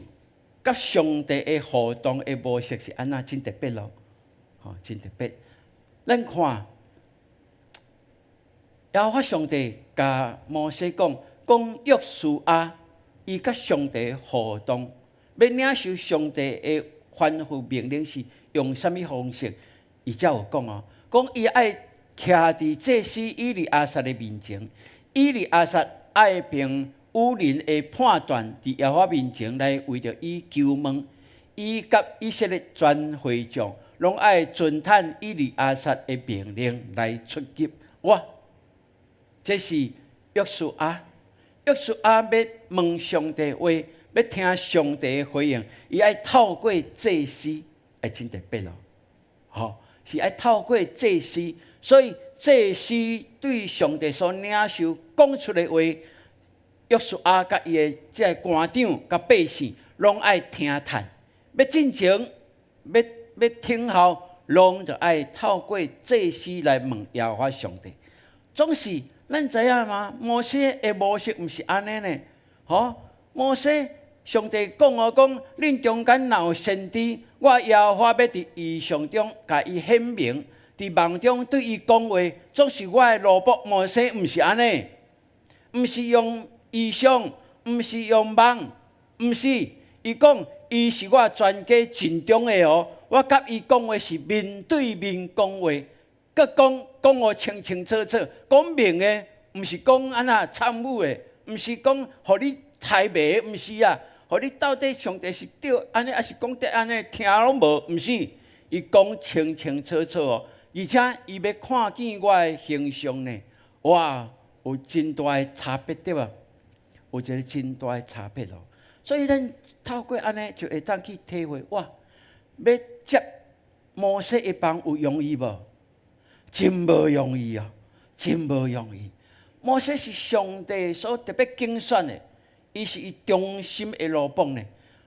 甲上帝的互动的模式是安怎真特别咯，吼，真特别。咱看，耶和华上帝甲摩西讲约书亚，伊甲上帝互动，要领受上帝的吩咐命令是用什么方式？伊才有讲哦，讲伊爱徛伫祭司以利亚撒的面前，以利亚撒爱凭乌林的判断，伫耶和华面前来为着伊求问，伊甲以色列全会众拢爱遵坦以利亚撒的命令来出击。哇，这是约书亚。约书亚要问上帝话，要听上帝的回应，伊爱透过祭司，真特别咯，吼，是爱透过祭司所以这是对上帝所领受讲出的话，约书亚甲伊的即个官长甲百姓，拢爱听叹。要进前，要听候，拢就爱透过祭司来问耶和华上帝。总是咱知影吗？摩西的模式毋是安尼呢？摩西上帝讲讲，恁中间若有先知，我耶和华要伫异象中甲伊显明，伫梦中对伊讲话，总是我的奴仆摩西，毋是安尼，毋是用异象，毋是用梦，毋是。伊讲，伊是我全家尽忠的哦。我甲伊讲话是面对面讲话，佮讲我清清楚楚，讲明的，毋是讲安那参悟的，毋是讲互你猜谜，毋是啊。互你到底上帝是对安尼，还是讲得安尼，听拢无，毋是。伊讲清清楚楚哦，而且伊要看见我的形象呢，哇，有真大的差别对吧？有一个真大的差别哦。所以咱透过安尼，就会当去体会哇，要接摩西一帮有容易无？真无容易哦，真无容易。摩西是上帝所特别拣选的，伊是伊忠心的奴仆呢。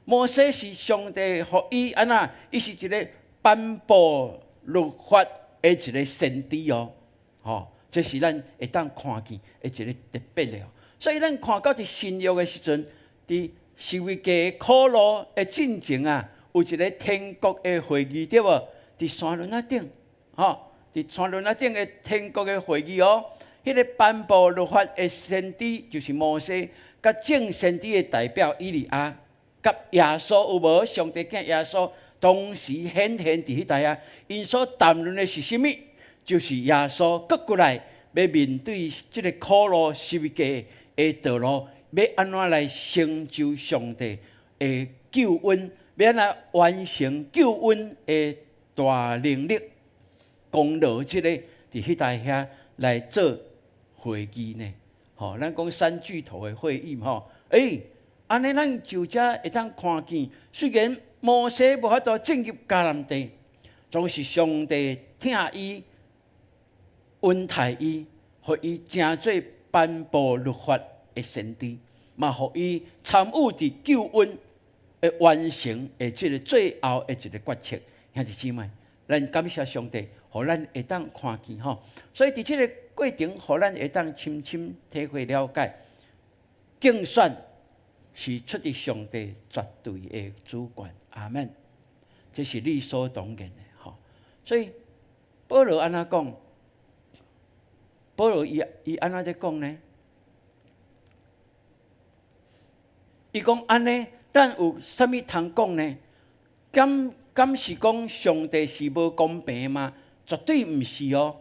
摩西是上帝予伊安那，伊是一个颁布律法的一个先知哦。这是咱会当看见的一个特别的哦。所以咱看到伫新约的时阵，伫是为家苦路的进程啊，有一个天国的会议对无？伫山峦仔顶，伫山峦仔顶的天国的会议哦。迄个颁布律法的先知就是摩西，甲正先知的代表以利亚，甲耶稣有无？上帝囝耶稣同时显现伫迄台啊。因所谈论的是甚物？就是耶稣搁过来要面对即个苦路十字架的道路。要安怎来成就上帝的救恩？要安怎完成救恩的大能力？功劳即个伫迄台遐来做会议呢？咱讲三巨头的会议安尼咱就遮会当看见，虽然摩西无法度进入迦南地，总是上帝听伊、恩待伊，互伊成做颁布律法的先知，嘛，互伊参与伫救恩的完成的即个最后的一个决策。兄弟姊妹，咱感谢上帝，互咱会当看见所以伫即个过程，互咱会当深深体会了解，竞选是出自上帝绝对的主权。阿们，这是理所当然的所以保罗安怎讲？保罗伊安怎在讲呢？伊讲安尼，咱有啥物通讲呢？敢是讲上帝是无公平吗？绝对毋是哦。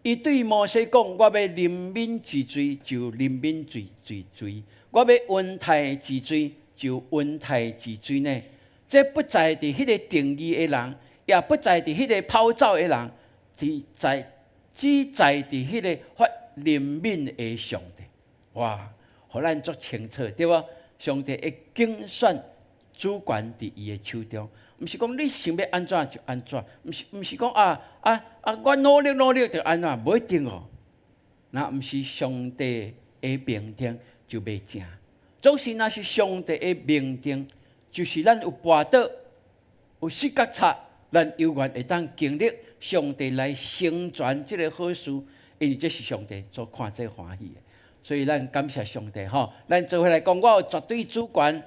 伊对摩西讲：我要怜悯治罪，就怜悯治罪；我要恩待治罪，就恩待治罪呢。这不在伫迄个定义的人，也不在伫迄个跑走的人，只在伫迄个发怜悯的上帝。哇，互咱足清楚对无？上帝会竞选主权伫伊的手中，毋是讲你想要安怎就安怎，毋是讲我努力就安怎，无一定哦。那毋是上帝的命定就袂正，总是那是上帝的命定，就是咱有跋倒，有失觉察，咱永远会当经历上帝来成全这个好事，因为这是上帝所看这欢喜的。所以咱感谢上帝咱做伙来讲，我有绝对主权，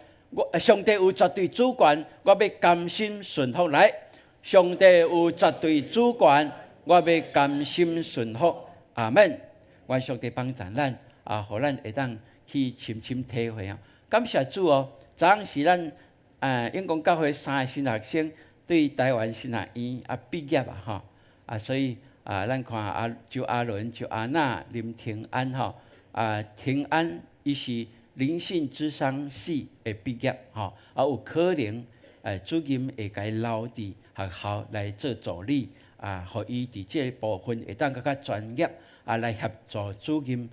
上帝有绝对主权，我要甘心顺服来。上帝有绝对主权，我要甘心顺服。阿们。愿上帝帮助咱互咱会当去深深体会感谢主昨昏是咱永光教会3个新学生对台湾新学院毕业所以咱看周阿伦、周阿娜、林庭安庭安伊是灵性諮商系的毕业有可能主任会甲伊留伫学校来做助理互伊伫即个部分会当更较专业来协助主任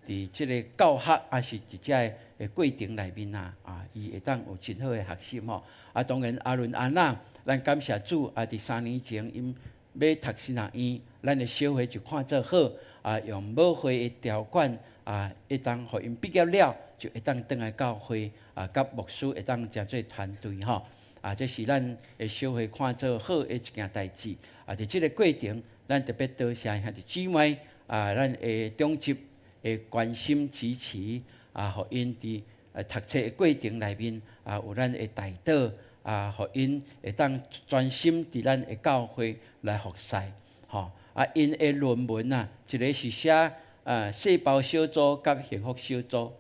伫即个教学是伫遮个过程内面伊会当有真好的学习当然阿伦阿娜，咱感谢主伫3年前因要读神学院，咱的小会就看做好用母会的条款会当互因毕业了，就会当转来教会甲牧师会当成做团队吼。这是咱的小会看做好的一件代志。伫即个过程，咱特别多谢兄弟姊妹咱的长执的关心支持互因伫读册的过程内面有咱的带导互因会当专心伫咱的教会来服侍吼。因的论文一个是写细胞小组甲幸福小组，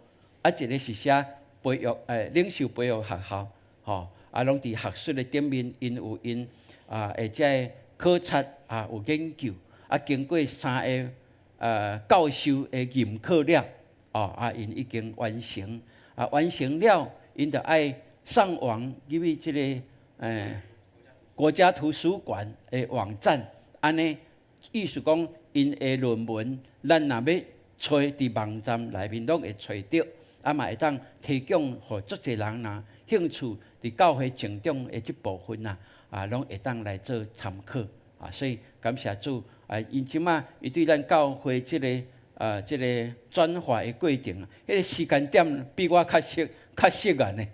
一个是写培育领袖培育学校吼。拢伫学术的顶面，因有因或者考察有研究，经过3个教授的认可了，因已经完成，完成了，因就爱上网入去即个国家图书馆的网站，安尼意思讲，因的论文，咱若要找伫网站内面，拢会找到，嘛会当提供互足侪人兴趣。伫教会成长的即部分拢会当来做参考所以感谢主因即马伊对咱教会即个转化的过程迄个时间点比我较适眼的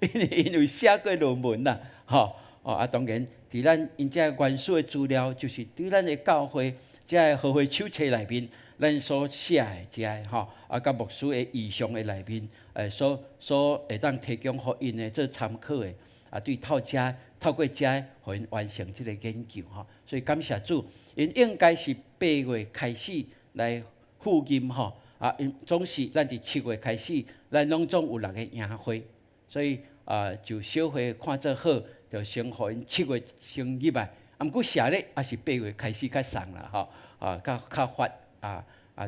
因为写过论文当然伫咱因遮原始的资料，就是伫咱的教会遮和会手册内面，咱所写的遮甲牧师的意向的内面，所会当提供互因的做参考的，对透过遮，互因完成即个研究所以感谢主，因应该是8月开始来复任因总是咱伫7月开始，咱拢总有6个营会，所以就小会看做好，就先互因7月先入来，毋过下咧也是8月开始较送啦较发。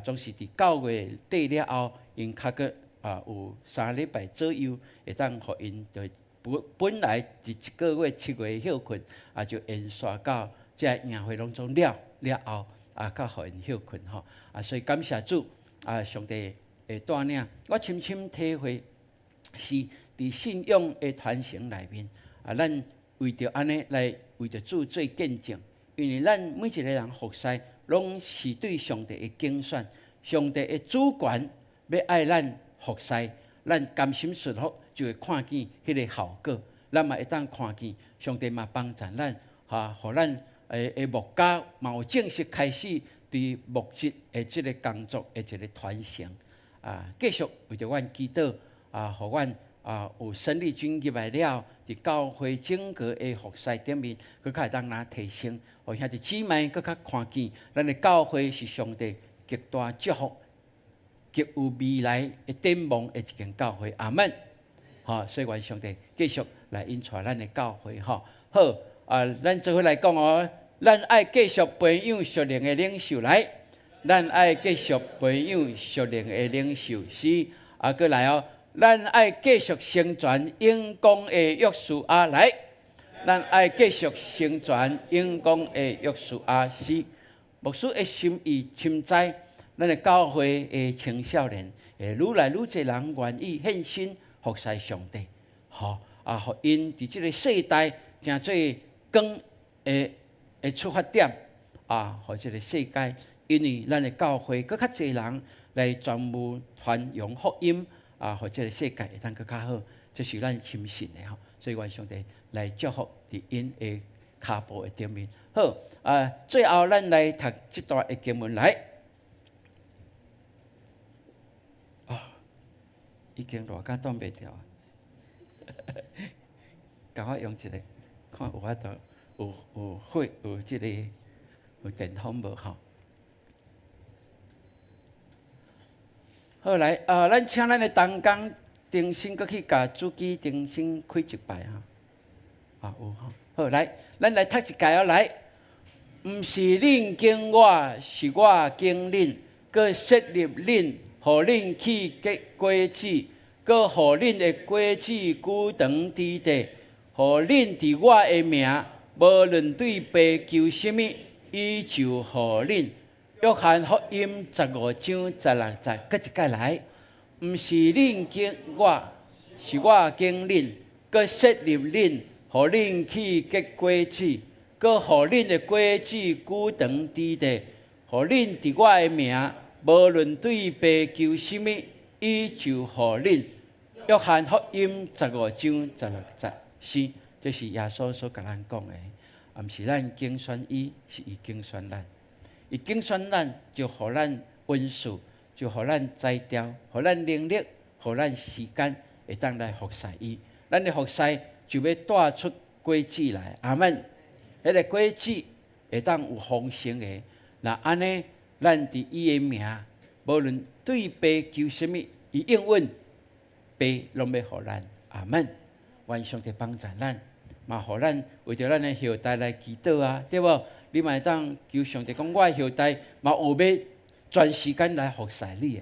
总是伫9月底了后，因较个有3礼拜左右，会当互因就本来伫1个月7月休困，就延续到即个营会拢总了后，较互因休困所以感谢主上帝会带领我深深体会，是伫信仰的传承内面咱为着安尼来为着主做见证，因为咱每一个人服侍。拢是对上帝的拣选，上帝的主权要爱咱服侍，咱甘心顺服，就会看见迄个效果。咱嘛会当看见上帝嘛帮助咱，互咱的牧家嘛有正式开始对牧职的即个工作的一个传承。继续为着阮祈祷，互阮有生力军入来了，伫教会整个的服侍顶面，佮较会当提升。互兄弟姊妹佮较看见，咱的教会是上帝极大祝福、极有未来的展望的一间教会。阿门。所以愿上帝继续来引带咱的教会。好，咱做伙来讲咱爱继续培养属灵的领袖来，咱爱继续培养属灵的领袖是过来咱爱继续宣传永光的约书亚来。咱爱继续宣传永光的约书亚是牧师的心意深知，咱的教会的青少年愈来愈侪人愿意献身服侍上帝，互因伫即个世代成做光的出发点互即个世界，因为咱的教会更较侪人来专门传扬福音互即个世界会当更较好，这是咱深信的所以愿上帝来祝福伫因的骹步的顶面。好，最后咱来读这段的经文来。已经热甲挡袂掉甲我用一个，看有法度有火有即个有电风无好来，咱请咱的同工重新搁去甲主机重新开一摆有好来，咱来读一届来。毋是恁敬我，是我敬恁，搁设立恁，互恁去结果子，搁互恁的果子久长伫地，互恁伫我的名，无论对爸求什么，伊就互恁。约翰福音15章16节，搁一届来。毋是恁敬我，是我敬恁，搁设立恁，互恁去结果子，搁互恁的果子久长伫地，互恁伫我的名，无论对爸求什么，伊就互恁。约翰福音15章16、14，这是耶稣所甲咱讲的，毋是咱竞选伊，是伊竞选咱。伊竞选咱，就互咱温数，就互咱栽调，互咱能力，互咱时间，会当来服侍伊。咱的服侍就要带出果子来，阿门。迄个果子会当有丰盛的，那安尼，咱伫伊的名，无论对爸求什么，伊应允，爸拢要互咱，阿门。愿上帝帮助咱，嘛互咱为着咱的后代来祈祷啊，对无？你嘛会当求上帝讲，我的后代嘛有要全时间来服侍你的，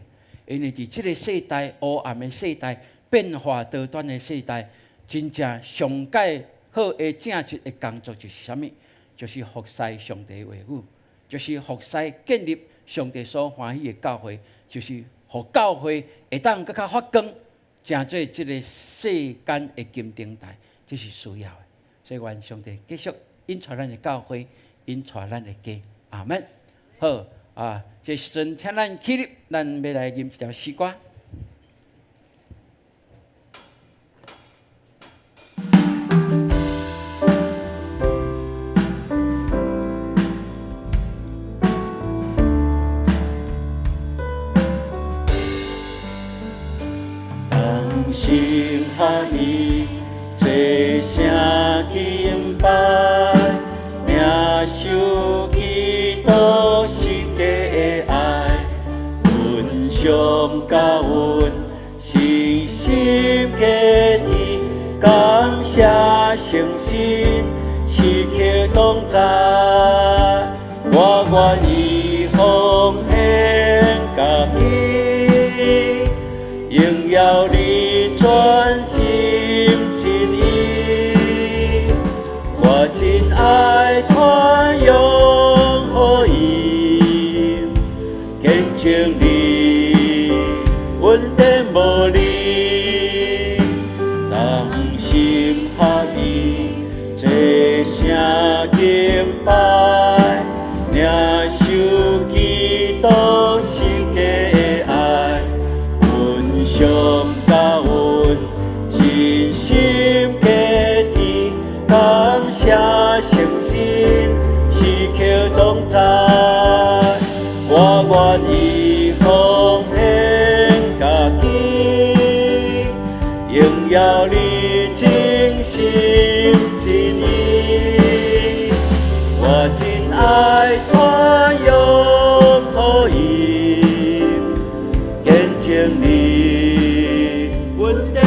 因为伫即个世代黑暗的世代、变化多端的世代，真正上界好的正直的工作就是啥物？就是服侍上帝的话语，就是服侍建立上帝所欢喜的教会，就是互教会会当更较发光，成做即个世间的金灯台，这是需要的。所以愿上帝继续引带咱的教会，引带咱的家，阿门。好啊，这时阵请咱起立，咱要来吟一条诗歌。心合意，齐声敬拜，领受基督世界的爱，温馨甲阮信心加添，感谢诚心，时刻同在，我愿意奉献家己，荣耀你。全心真意，我真爱传扬予伊，见证你稳定无离，同心合意，齐声敬拜，领受基督世界的爱，温馨。真心加添，感谢诚心，时刻同在。我愿意奉献家己，荣耀你真心真意。我真爱传扬予伊，见证你稳定。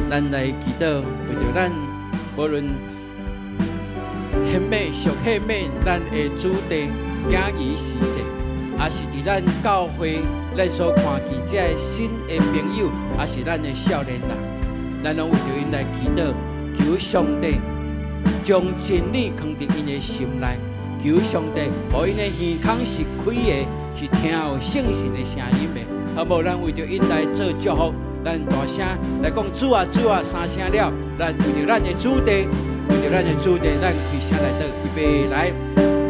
咱来祈祷，为着咱无论献美、属献美，咱的主地行仪事事，也是伫咱教会，咱所看见这个新的朋友，也是咱的少年人，咱拢为着因来祈祷，求上帝将真理放伫因的心内，求上帝，互因的耳孔是开的，是听有圣神的声音的，啊无咱为着因来做祝福。咱大声来讲，主啊主啊，三声了，咱为着咱的主地为着咱的主题，咱开声来到预备来。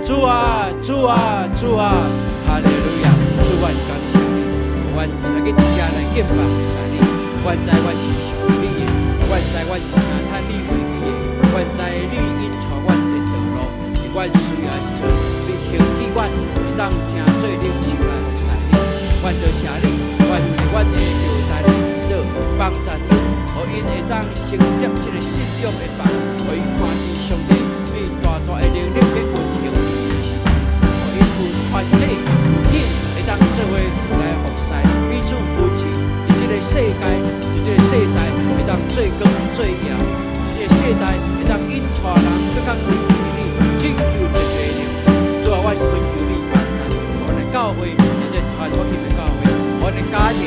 主啊，主啊，主啊，哈利路亚！主啊，感谢你，阮今仔日伫遮来敬拜神你。阮知阮是属你的，阮知阮是听叹你话语的，阮知你引带阮的道路，是阮需要的时阵，你兴起阮，会当正做领袖来服侍你。阮多谢你，阮为阮的后代来祈祷，帮助因，互因会当承接这个信仰的棒，互因看见上帝你大大的能力去运行。团体有天会当做伙来服侍彼此扶持，伫这个世界，伫这个世代会当做光做耀，伫这个世代会当引带人更较归于你，拯救一个人。主啊，阮恳求你帮助，我的教会成为传福音的教会，我的家庭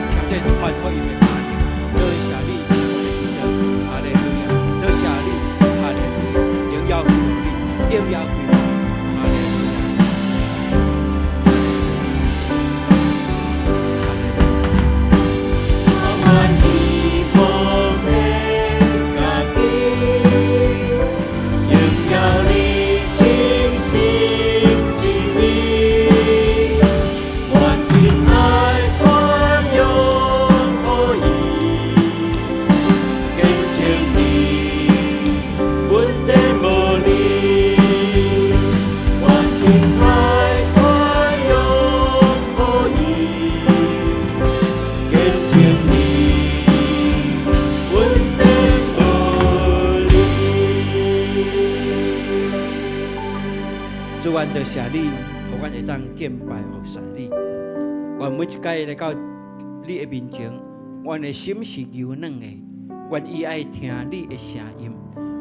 成为传福音的家庭。多谢你，哈利路亚！多谢你，哈利路亚！荣耀归于你，荣耀归于你，哈利路亚！阮多谢你，互阮会当敬拜服侍你。阮每一届来到你的面前，阮的心是柔软的。阮伊爱听你的声音，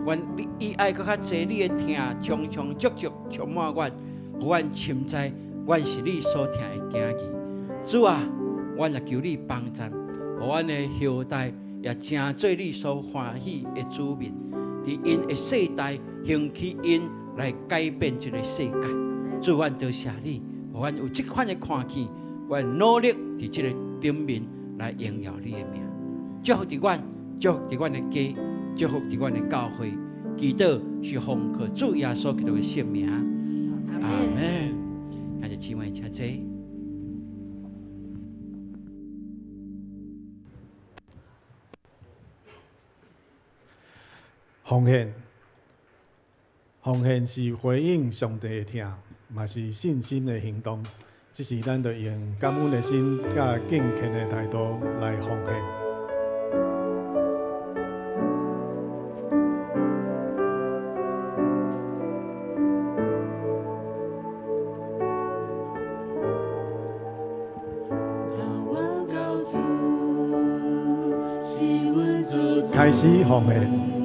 阮伊爱搁较济你的听，充充足足充满阮，互阮深知阮是你所听的囝儿。主啊，阮也求你帮助，互阮的后代也成做你所欢喜的子民，伫因的世代兴起因。来改变这个世界，主，阮多谢你，互阮有这款的看见，阮努力伫这个顶面来荣耀你的名，祝福伫阮，祝福伫阮的家，祝福伫阮的教会，祈祷是奉靠主耶稣基督的圣名，阿门。那就姊妹请坐。奉献。奉献是回应上帝的听，嘛是信心的行动。这是咱着用感恩的心、甲敬虔的态度来奉献。开始奉献。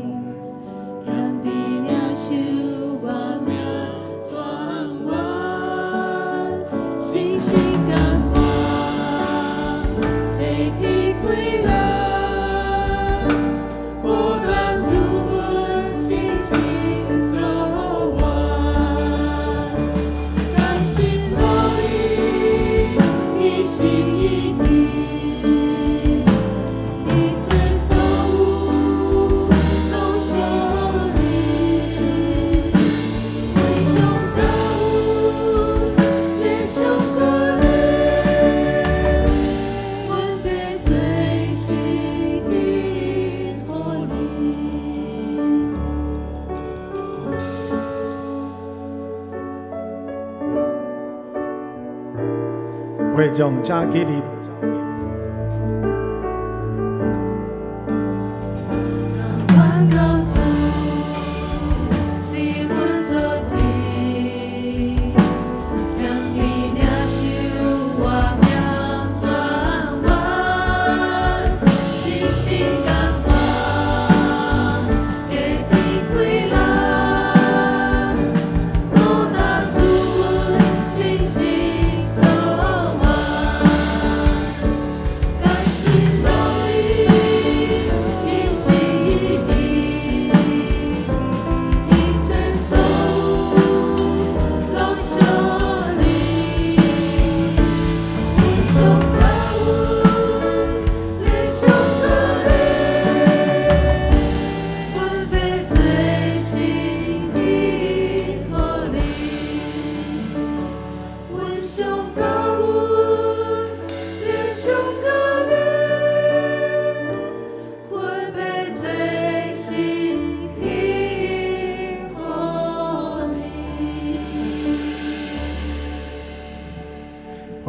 会众加给你。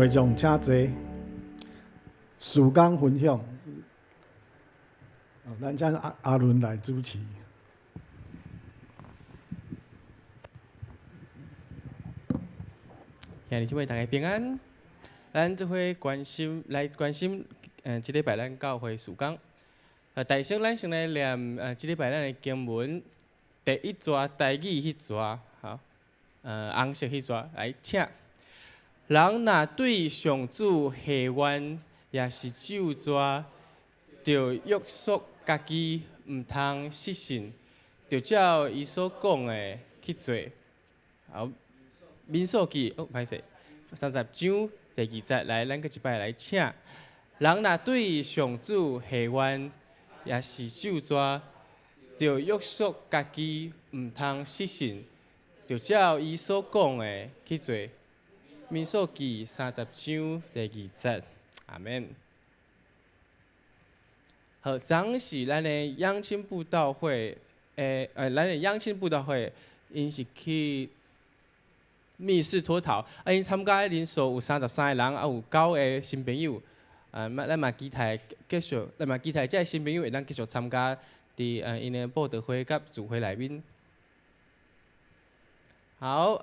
会众请坐，事工分享，咱请阿伦来主持。兄弟姊妹大家平安。咱这回关心这礼拜咱教会事工。大先咱先来念这礼拜咱的经文，第一节台语迄节，好，红色迄节来请。人若对上主下冤，也是咒詛，着约束家己，毋通失信，着照伊所讲的去做。好，民数记歹势，30章第2节来，咱搁一摆来请。人若对上主下冤，也是咒詛，着约束家己，毋通失信，着照伊所讲的去做。民数记30章第2节，阿免。好，昨是咱的养亲布道会，咱的养亲布道会，因是去密室脱逃，因参加的人数有33个人，有9个新朋友，咱嘛期待继续，咱嘛期待这新朋友会当继续参加伫因的布道会甲聚会内面。好，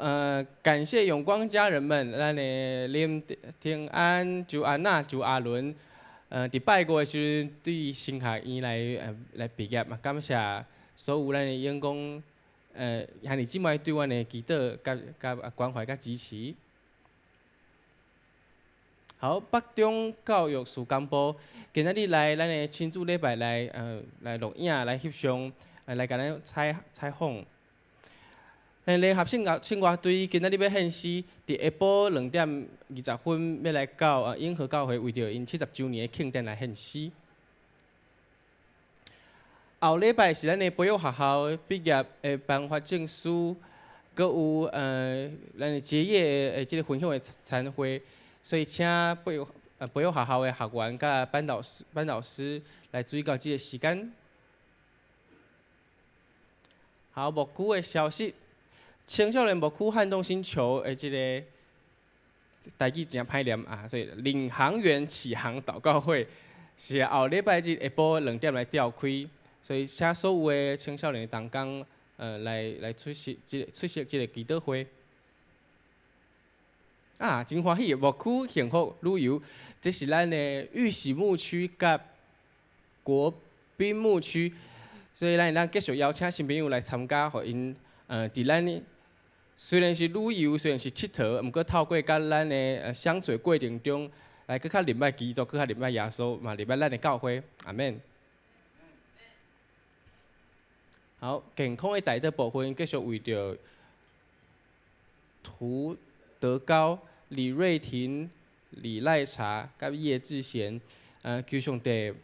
感谢永光家人们，咱的林天安、周安娜、周阿伦，伫拜五的时阵对升学院来毕业嘛，感谢所有咱的员工，兄弟姊妹对阮的祈祷、甲关怀、甲支持。好，北中教育事工部今仔日来咱的亲子礼拜来录影、来翕相，来甲咱采访。咱联合圣乐队今仔日要献诗，伫下晡2点20分要来到永和教会，为着因70周年的庆典来献诗。后礼拜是咱的培育学校毕业的颁发证书，搁有咱的结业的即个分享的餐会，所以请培育学校的学员甲班导师来注意到即个时间。好，牧区的消息。青少年牧区撼动星球的即个台语真歹念啊，所以领航员启航祷告会是后礼拜日下晡2点来召开，所以请所有的青少年同工来出席即个祈祷会。啊，真欢喜！牧区幸福旅游，这是咱的玉喜牧区甲国宾牧区，所以咱继续邀请新朋友来参加，互因伫咱虽然是旅游，虽然是佚佗，毋过透过甲咱的相处过程中，来更较认识基督，更较认识耶稣，嘛认识咱的教会，阿免。好，健康的第一部分继续为着涂德高、李瑞婷、李赖茶、甲叶志贤，求上帝，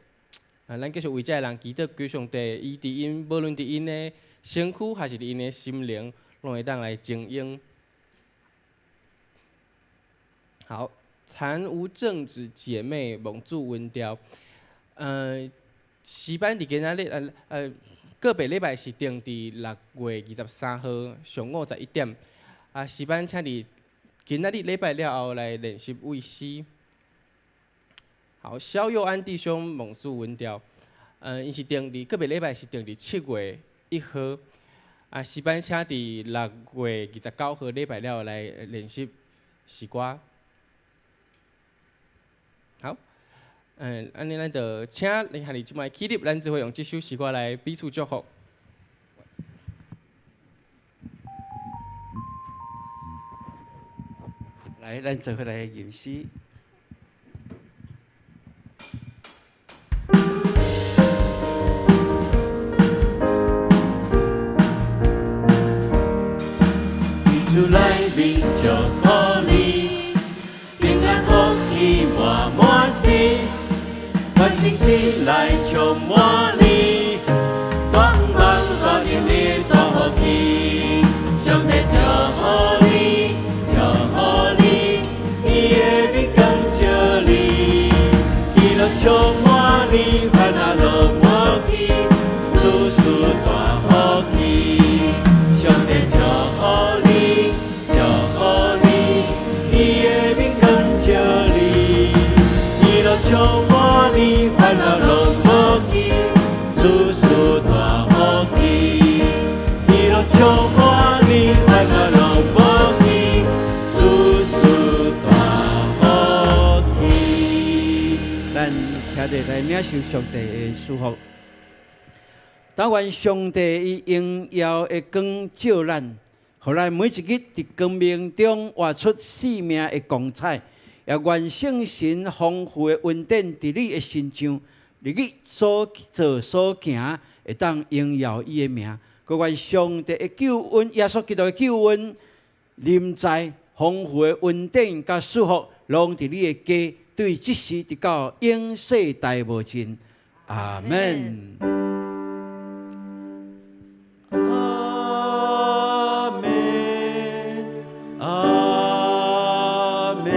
咱继续为这人祈祷，求上帝，伊伫因无论伫因的身躯还是伫因的心灵。拢会当来精英。好，残无正直姐妹蒙住温调。时班伫今仔日，个别礼拜是定伫6月23号上午11点。时班请伫今仔日礼拜了后来练习喂诗。好，肖佑安弟兄蒙住温调。因是定伫个别礼拜是定伫7月1号。时班请伫6月29号礼拜了来练习诗歌。好，安尼咱就请你兄弟姊妹起立，咱只会用这首诗歌来彼此祝福。来，咱做伙来吟诗。主来临祝福你，平安福气满满心，欢喜心来充满你，光芒和热烈祝福你，上帝祝福你，祝福你，伊的灵感照你，喜乐充满你，烦恼都无去，处处大福气，上帝祝福你。伊的灵感照来领受上帝的祝福。但愿上帝以荣耀的光照咱，互咱每一日伫光明中活出生命的光彩。也愿圣神丰富的恩典伫你的身上，你所做所行会当荣耀伊的名。佮愿上帝的救恩，耶稣基督的救恩，临在丰富的恩典甲祝福，拢伫你的家，对即时直到永世代无尽。阿门。阿门。阿门。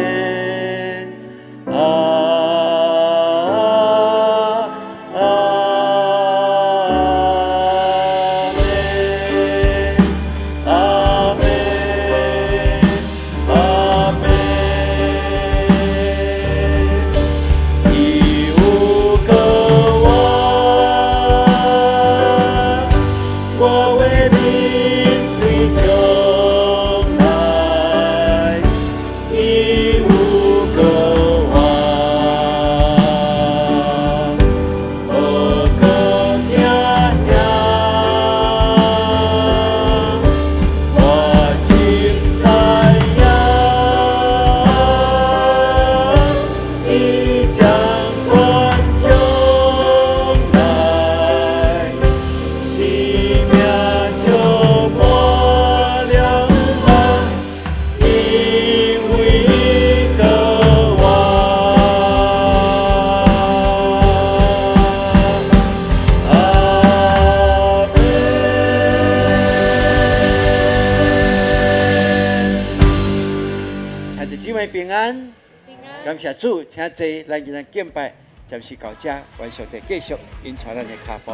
平安，感谢主，请坐，咱今日敬拜暂时到这，愿上帝继续引带咱的脚步。